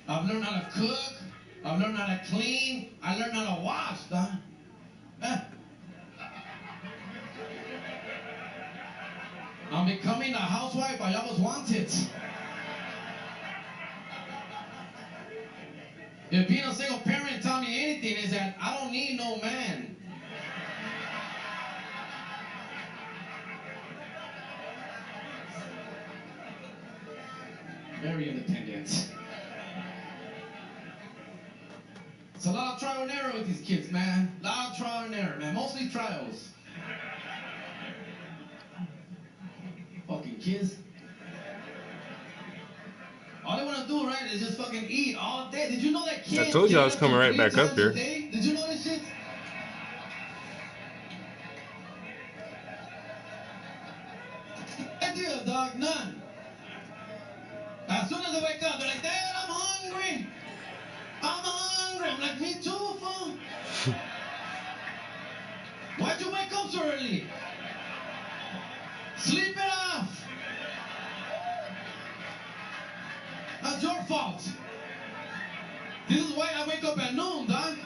I've learned how to cook. I've learned how to clean. I learned how to wash, dog. I'm becoming a housewife I always wanted. If being a single parent taught me anything, is that I don't need no man. Very independent. It's a lot of trial and error with these kids, man. A lot of trial and error, man. Mostly trials. Fucking kids. All they want to do, right, is just fucking eat all day. Did you know that kids... I told you I was coming right back up here. Did you know this shit? Idea, dog, none. As soon as I wake up, they're like, Dad, I'm hungry. I'm hungry. I'm like, me too, fool. Why'd you wake up so early? Sleep it off. That's your fault. This is why I wake up at noon, dog.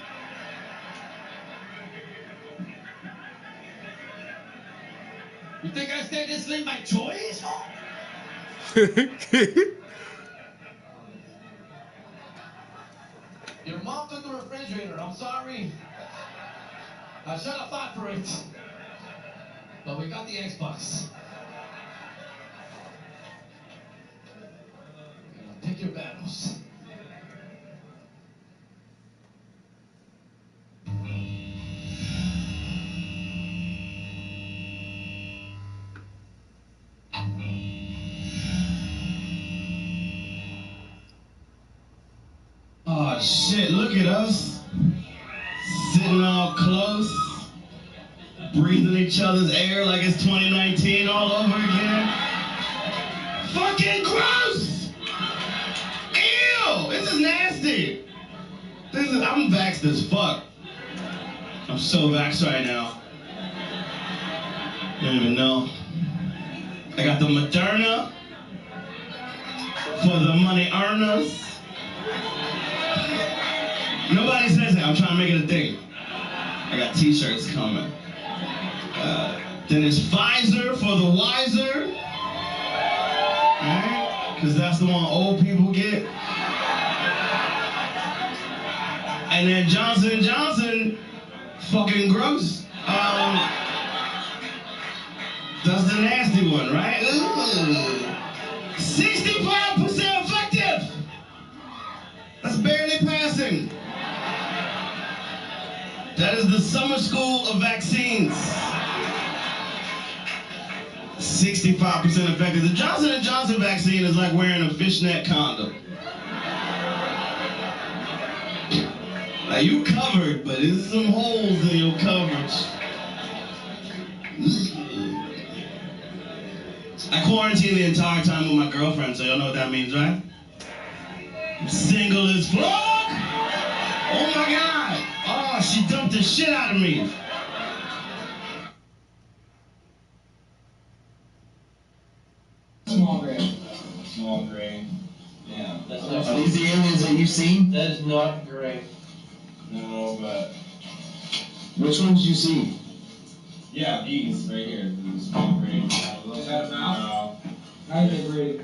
You think I stay this late by choice? Your mom took the refrigerator. I'm sorry. I should have fought for it. But we got the Xbox. Pick your battles. Oh shit, look at us. Sitting all close, breathing each other's air like it's 2019 all over again. Fucking gross! Ew! This is nasty. I'm vaxxed as fuck. I'm so vaxxed right now. I don't even know. I got the Moderna for the money earners. Nobody says that. I'm trying to make it a thing. I got t-shirts coming. Then it's Pfizer for the wiser. Right? Because that's the one old people get. And then Johnson & Johnson, fucking gross. That's the nasty one, right? Ooh. 65% effective! That's barely passing. That is the summer school of vaccines. 65% effective. The Johnson & Johnson vaccine is like wearing a fishnet condom. Like, you covered, but there's some holes in your coverage. I quarantined the entire time with my girlfriend, so y'all know what that means, right? I'm single as fuck! Oh my god! Oh, she dumped the shit out of me! Small grain. Small grain. Yeah. That's not. Are these the aliens that you've seen? That is not great. No, but... Which ones did you see? Yeah, these right here. These small grain. Does that have mouth? How do they breathe?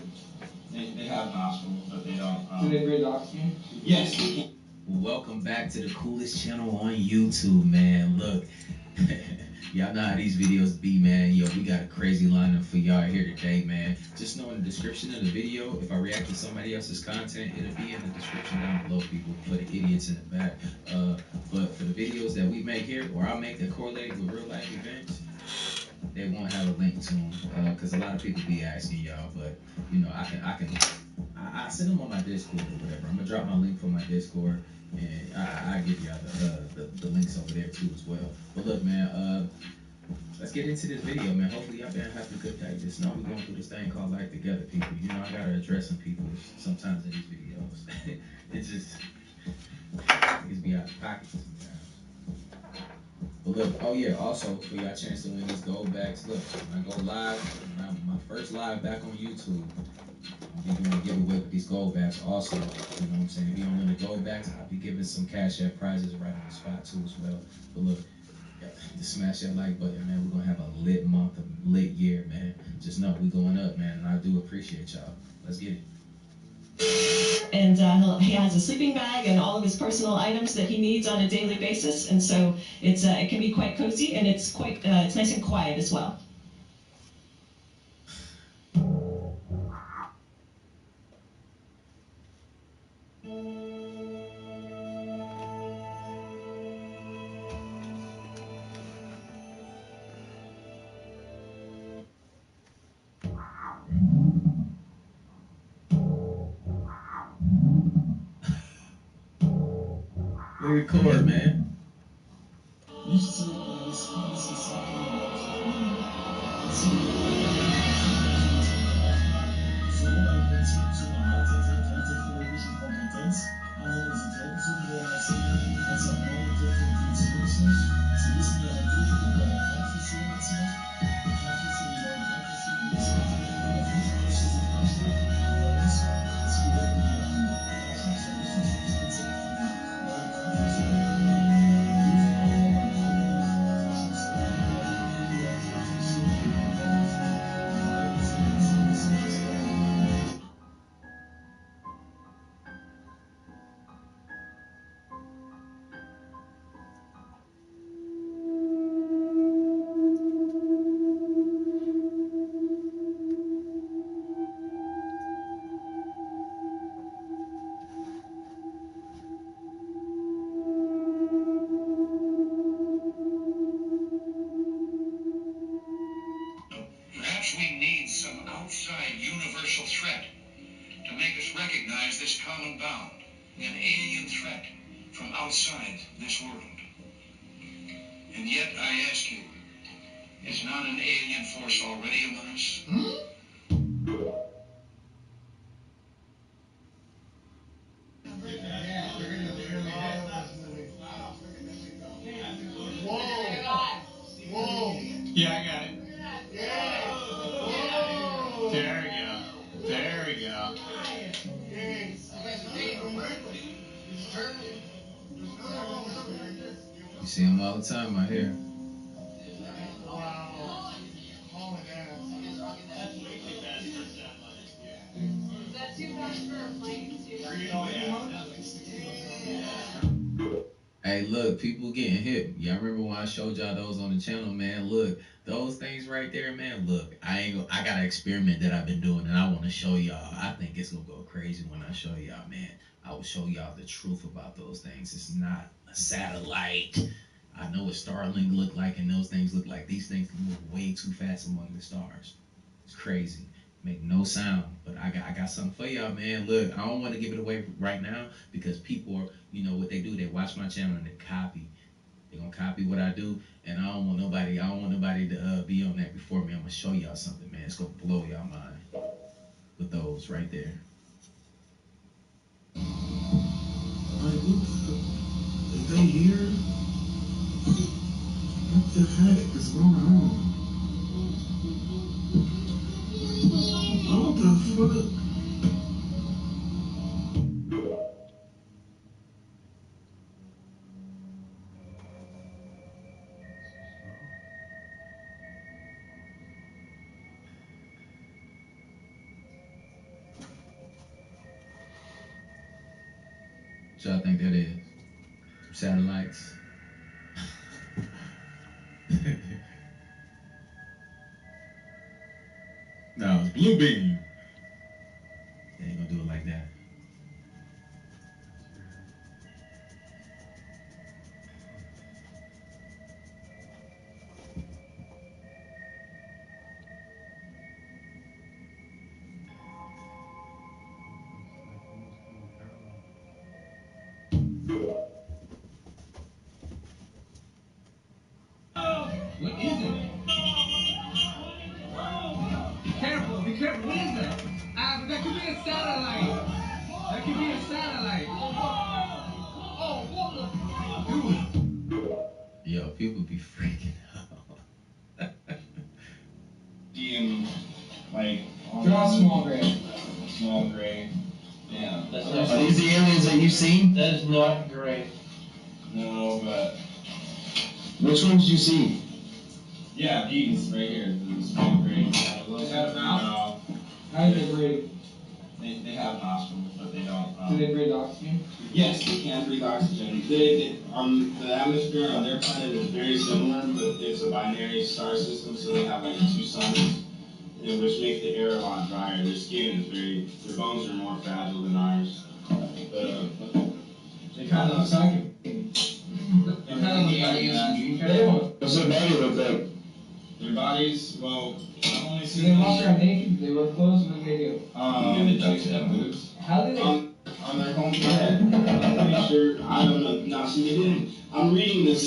They have nostrils, but they don't... Do they breathe oxygen? Yes. Welcome back to the coolest channel on YouTube, man. Look, y'all know how these videos be, man. Yo, we got a crazy lineup for y'all here today, man. Just know in the description of the video, if I react to somebody else's content, it'll be in the description down below, people, for the idiots in the back. But for the videos that we make here, or I'll make that correlate with real life events, they won't have a link to them, because a lot of people be asking y'all, but, you know, I send them on my Discord or whatever. I'm gonna drop my link for my Discord, and I give y'all the links over there too as well. But look, man, let's get into this video, man. Hopefully y'all been having a good day. Just know we're going through this thing called Life Together, people. You know, I gotta address some people sometimes in these videos. It's just, niggas be out of pocket sometimes. But look, oh yeah, also for y'all chance to win these gold backs. Look, when I go live, my first live back on YouTube, I'll be doing a giveaway with these gold backs also. You know what I'm saying? If you don't win the gold backs, I'll be giving some cash app prizes right on the spot too as well. But look, just smash that like button, man. We're gonna have a lit month, a lit year, man. Just know we going up, man, and I do appreciate y'all. Let's get it. And he has a sleeping bag and all of his personal items that he needs on a daily basis, and so it can be quite cozy, and it's quite it's nice and quiet as well. Look at Corey, man. recognize this common bound, an alien threat from outside this world. And yet, I ask you, is not an alien force already among us? Whoa. Yeah, I got it. There we go. There we go. You see him all the time out here. Hey, look, people getting hip. Y'all remember when I showed y'all those on the channel, man? Look, those things right there, man. Look, I got an experiment that I've been doing, and I want to show y'all. I think it's gonna go crazy when I show y'all, man. I will show y'all the truth about those things. It's not a satellite. I know what Starlink look like, and those things look like. These things move way too fast among the stars. It's crazy. Make no sound, but I got something for y'all, man. Look, I don't want to give it away right now because people are, you know what they do. They watch my channel and they copy. They gonna copy what I do, and I don't want nobody to be on that before me. I'm gonna show y'all something, man. It's gonna blow y'all mind with those right there. Is they here? What the heck is going on? What the fuck? What y'all think that is? Satellites? No, it's blue beam. They ain't gonna do it like that. What is it? Careful, be careful. What is that? That could be a satellite. That could be a satellite. Oh, what the? Yo, people be freaking out. Like, draw small gray. Small gray. Yeah. Are these the aliens that you've seen? That is not gray. No, but. Which ones did you see? Yeah, these right here. The small gray. They have a mouth? How do they breathe? They have nostrils, but they don't. Do they breathe oxygen? Yes, they can breathe oxygen. The atmosphere on their planet is very similar, but it's a binary star system, so they have like 2 suns, which make the air a lot drier. Their skin is their bones are more fragile than ours. They kind of look like What's their body look like? Their bodies, well, I've only seen them. They walk around naked, they wear clothes, what do they do? The ducks have boobs. How do they? On their home planet. I'm pretty sure, I don't know. Now, see, they didn't. I'm reading this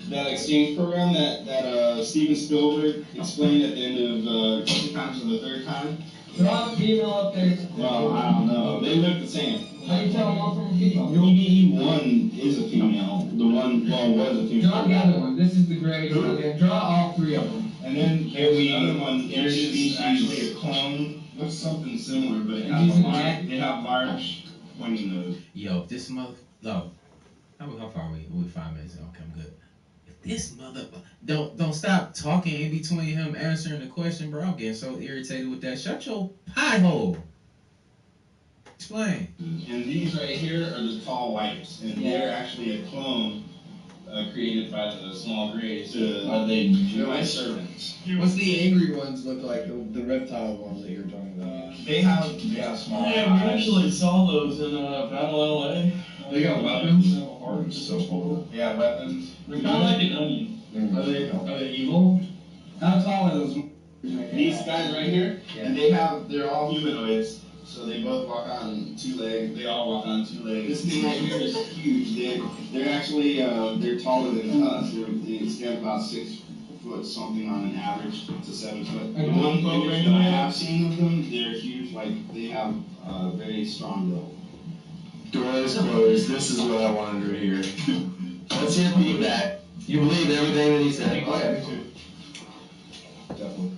that exchange program that Steven Spielberg explained at the end of Second Times for the Third Time. They're all female up there. Well, I don't know. They look the same. How do you tell one from a female? EBE1 is a female. The one, was a female. Draw the other one. This is the gray. Draw all 3 of them. And then there's the other one. There's actually a clone. Looks something similar, but they have large pointy nose. Yo, if this mother... No. How far are we? We're 5 minutes. Okay, I'm good. If this mother... Don't stop talking in between him answering the question, bro. I'm getting so irritated with that. Shut your pie hole. Explain. And these right here are the tall whites, and they're actually a clone created by the small grays. They're like servants. What's the angry ones look like? The reptile ones that you're talking about? They have small eyes. Yeah, we actually saw those in Battle LA. They got weapons? Yeah, weapons. They're kind of like an onion. Are they evil? How tall are those These guys right here, and they're all humanoids. So they both walk on two legs. They all walk on two legs. This thing right here is huge. They're actually they're taller than us. They stand about 6 foot something on an average to 7 foot. The one image that I have seen of them, they're huge. Like they have very strong build. Doors closed. This is what I wanted to hear. Let's hear feedback. You believe everything that he said? Oh yeah, me too. Definitely.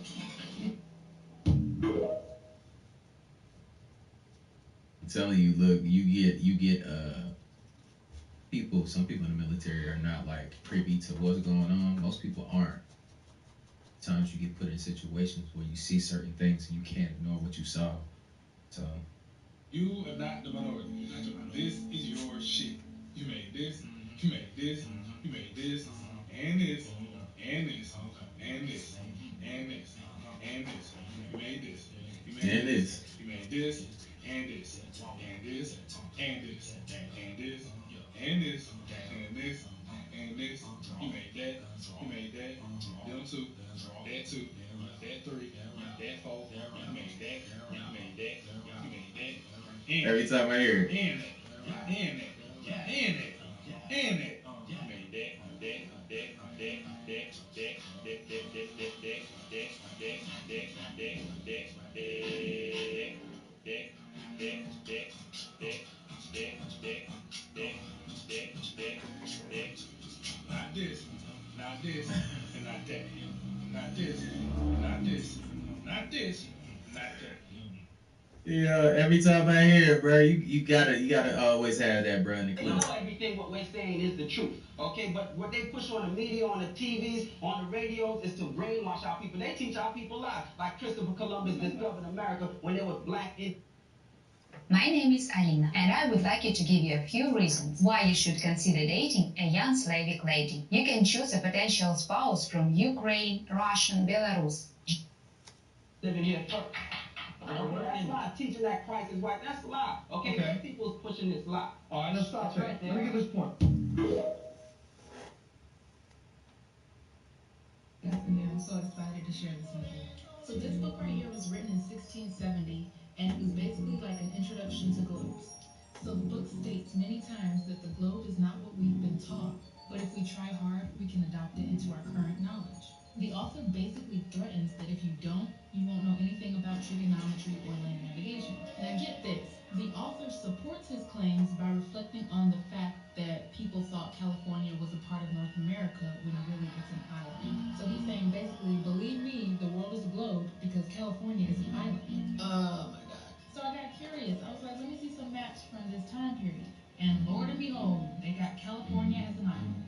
I'm telling you, look, you get people. Some people in the military are not like privy to what's going on. Most people aren't. Times you get put in situations where you see certain things and you can't ignore what you saw. So you are not the minority. This is your shit. You made this. You made this. You made this. And this. And this. And this. And this. And this. You made this. You made this. You made this. And this. And this. And this. And this. And this. And this. And this. You made that. You made that. Them two. That two. That three. That four. You made that. You made that. You made that. every time I hear it. And that. And that. And that. And that. You made that. Not this, not this, and not that. Not this, not this, not this, not that. Yeah, every time I hear it, bro, you gotta always have that, bro, in the They clip. know everything what we're saying is the truth, okay? But what they push on the media, on the TVs, on the radios is to brainwash our people. They teach our people lies, like Christopher Columbus discovered America when there was black in. My name is Alina, and I would like you to give you a few reasons why you should consider dating a young Slavic lady. You can choose a potential spouse from Ukraine, Russian, Belarus. Living here, that's lie. Teaching that Christ is white, that's a lie. Okay? Okay. People's pushing this lie. All right, let's stop here. Right Let me get this point. I'm so excited to share this with you. So this book right here was written in 1670, and it was basically like an introduction to globes. So the book states many times that the globe is not what we've been taught, but if we try hard, we can adopt it into our current knowledge. The author basically threatens that if you don't, you won't know anything about trigonometry or land navigation. Now get this, the author supports his claims by reflecting on the fact that people thought California was a part of North America when really it's an island. So he's saying basically, believe me, the world is a globe because California is an island. Oh my God. So I got curious. I was like, let me see some maps from this time period. And Lord and behold, they got California as an island.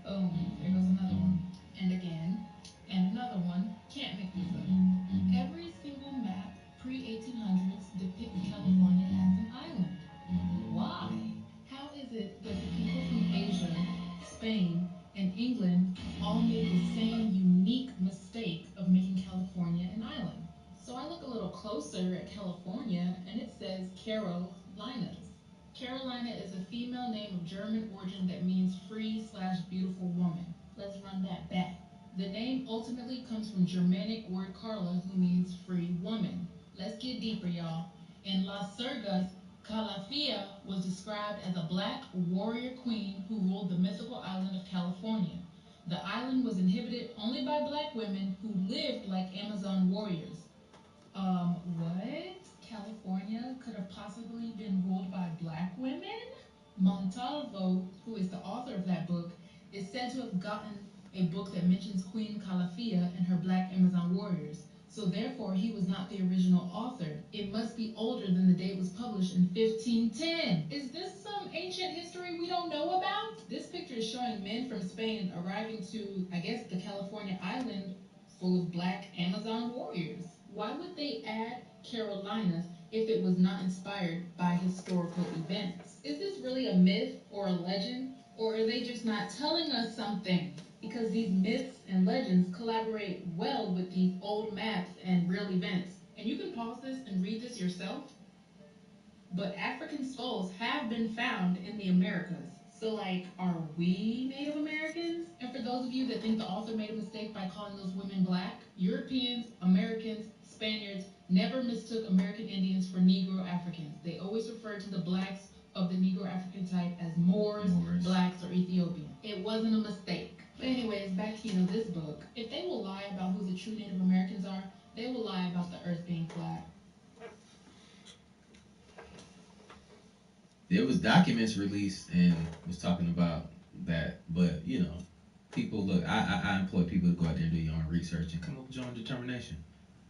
Boom, there goes another one. And again, and another one. Can't make this up. Every single map pre-1800s depicts California as an island. Why? How is it that the people from Asia, Spain, and England all made the same unique mistake of making California an island? So I look a little closer at California, and it says Carolinas. Carolina is a female name of German origin that means free/beautiful woman. Let's run that back. The name ultimately comes from Germanic word Carla, who means free woman. Let's get deeper, y'all. In Las Surgas, Calafia was described as a black warrior queen who ruled the mythical island of California. The island was inhabited only by black women who lived like Amazon warriors. What? California could have possibly been ruled by black women? Montalvo, who is the author of that book, is said to have gotten a book that mentions Queen Calafia and her black Amazon warriors. So therefore, he was not the original author. It must be older than the date it was published in 1510. Is this some ancient history we don't know about? This picture is showing men from Spain arriving to, I guess, the California island full of black Amazon warriors. Why would they add Carolinas if it was not inspired by historical events? Is this really a myth or a legend? Or are they just not telling us something? Because these myths and legends collaborate well with these old maps and real events. And you can pause this and read this yourself. But African skulls have been found in the Americas. So, like, are we Native Americans? And for those of you that think the author made a mistake by calling those women black, Europeans, Americans, Spaniards never mistook American Indians for Negro Africans. They always referred to the blacks of the Negro African type as Moors, blacks, or Ethiopians. It wasn't a mistake. But anyways, back to, this book. If they will lie about who the true Native Americans are, they will lie about the earth being flat. There was documents released and was talking about that, but people look. I employ people to go out there and do your own research and come up with your own determination.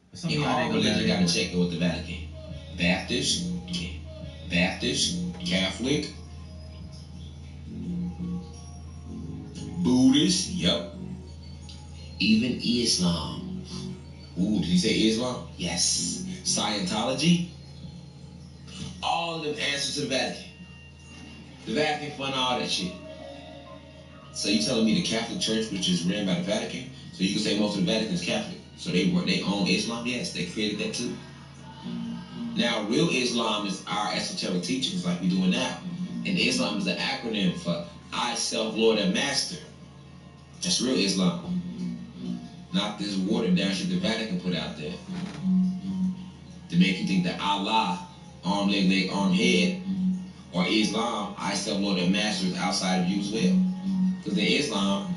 But In all religions, you got to check it with the Vatican. Baptist, Catholic, Buddhist, yep. Even Islam. Ooh, did he say Islam? Yes. Scientology. All of them answer to the Vatican. The Vatican fund all that shit. So you telling me the Catholic Church, which is ran by the Vatican, so you can say most of the Vatican is Catholic. So they own Islam? Yes, they created that too. Now, real Islam is our esoteric teachings like we're doing now. And Islam is an acronym for I, Self, Lord, and Master. That's real Islam. Not this watered down shit the Vatican put out there. To make you think that Allah, arm, leg, arm, head, or Islam, I, Self, Lord, and Master is outside of you as well. Because in Islam,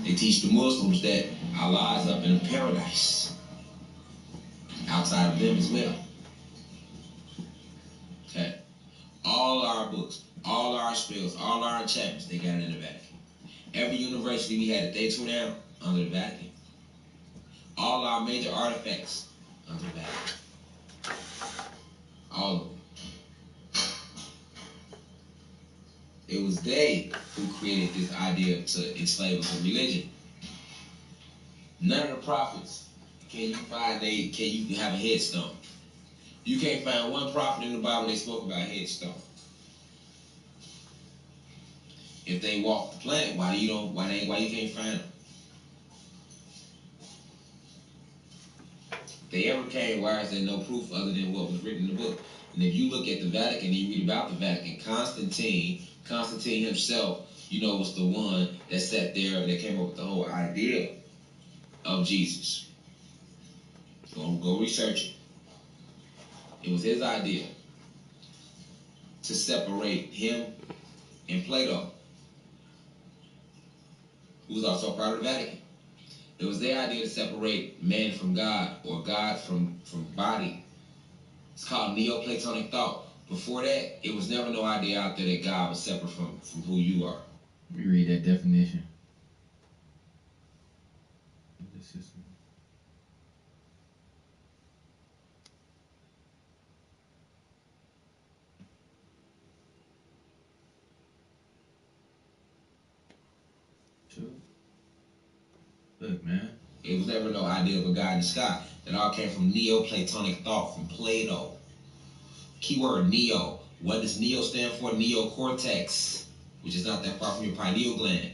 they teach the Muslims that Allah is up in a paradise. Outside of them as well. Okay. All our books, all our spells, all our enchantments, they got it in the Vatican. Every university we had that they tore down, under the Vatican. All our major artifacts, under the Vatican. All of them. It was they who created this idea to enslave us in religion. None of the prophets can you have a headstone. You can't find one prophet in the Bible they spoke about headstone. If they walk the planet, why you can't find them? If they ever came, why is there no proof other than what was written in the book? And if you look at the Vatican and you read about the Vatican, Constantine himself, was the one that sat there and that came up with the whole idea of Jesus. Go research it. It was his idea to separate him and Plato, who was also a part of the Vatican. It was their idea to separate man from God, or God from body. It's called Neoplatonic thought. Before that, it was never no idea out there that God was separate from who you are. Let me read that definition. Look, man. It was never no idea of a God in the sky. It all came from Neoplatonic thought, from Plato. Keyword neo. What does neo stand for? Neocortex, which is not that far from your pineal gland,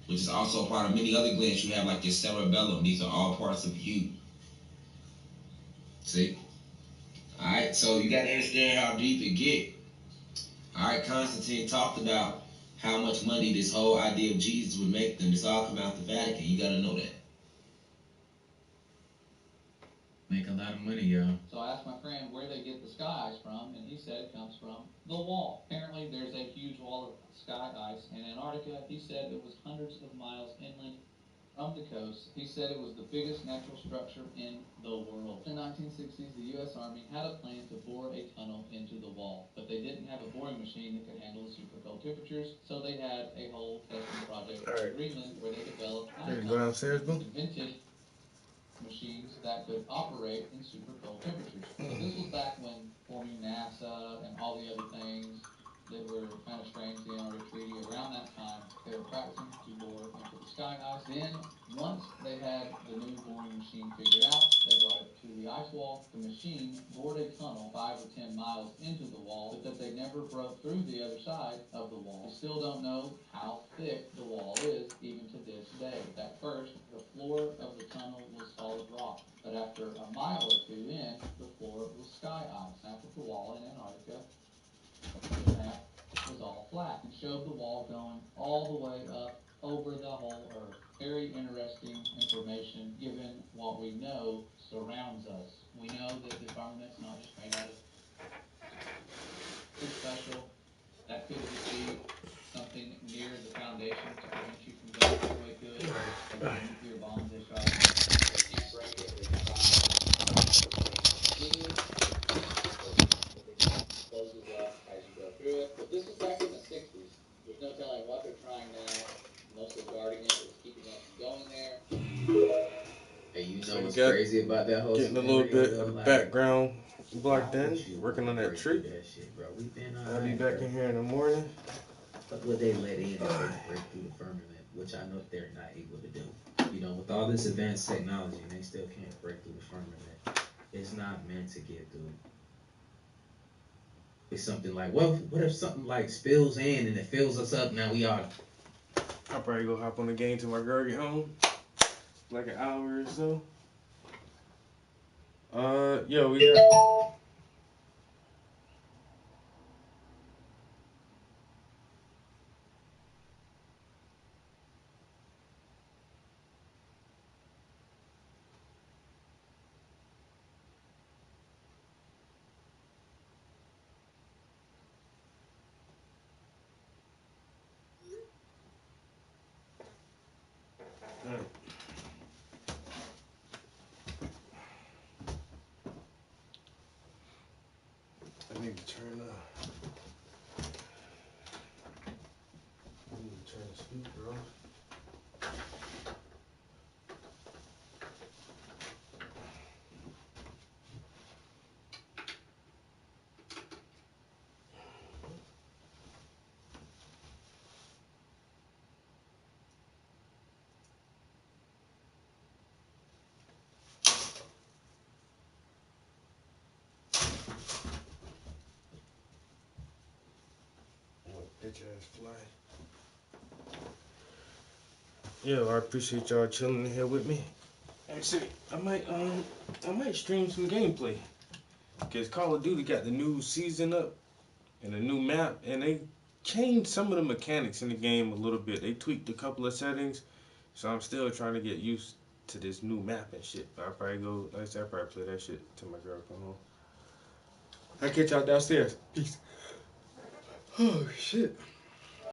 which is also a part of many other glands you have, like your cerebellum. These are all parts of you. See? Alright, so you got to understand how deep it get. Alright, Constantine talked about how much money this whole idea of Jesus would make them. It's all come out the Vatican. You got to know that. Make a lot of money, y'all. So I asked my friend where they get the sky ice from, and he said it comes from the wall. Apparently, there's a huge wall of sky ice in Antarctica. He said it was hundreds of miles inland from the coast. He said it was the biggest natural structure in the world. In the 1960s, the U.S. Army had a plan to bore a tunnel into the wall, but they didn't have a boring machine that could handle the super cold temperatures, so they had a whole testing project in Greenland where they developed invented machines that could operate in super cold temperatures. So this was back when forming NASA and all the other things that were kind of strange, the Antarctic Treaty. Around that time, they were practicing to bore into the sky ice. Then, once they had the new boring machine figured out, they brought it to the ice wall. The machine bored a tunnel 5 or 10 miles into the wall, but that they never broke through the other side of the wall. We still don't know how thick the wall is, even to this day. At first, the floor of the tunnel was solid rock, but after a mile or two in, the floor was sky ice. After the wall in Antarctica, the map was all flat. showed the wall going all the way up over the whole earth. Very interesting information given what we know surrounds us. We know that the firmament's not just made out of something special that could be something near the foundation to prevent you from going all the way to it. And the nuclear bombs they shot. They can't break it. They try. Closes up as you go through it. But this was back in the 60s. There's no telling what they're trying now. Mostly guarding it, is keeping it from going there. Hey, you know what's crazy about that whole getting a little bit of background blocked in, working on that tree. That shit, bro. We've been I'll be back in here in the morning. Look what they let in and break through the firmament, which I know they're not able to do. You know, with all this advanced technology, they still can't break through the firmament. It's not meant to get through. It's something like, well, what if something like spills in and it fills us up? Now we are. I'll probably go hop on the game till my girl get home. Like an hour or so. Yeah, we got. I need to turn the speaker off. Bitch ass fly. Yeah, well, I appreciate y'all chilling in here with me. Actually, I might stream some gameplay. Cause Call of Duty got the new season up and a new map, and they changed some of the mechanics in the game a little bit. They tweaked a couple of settings, so I'm still trying to get used to this new map and shit. But I'll probably go, like I said, I'll probably play that shit till my girl come home. I'll catch y'all downstairs. Peace. Oh shit.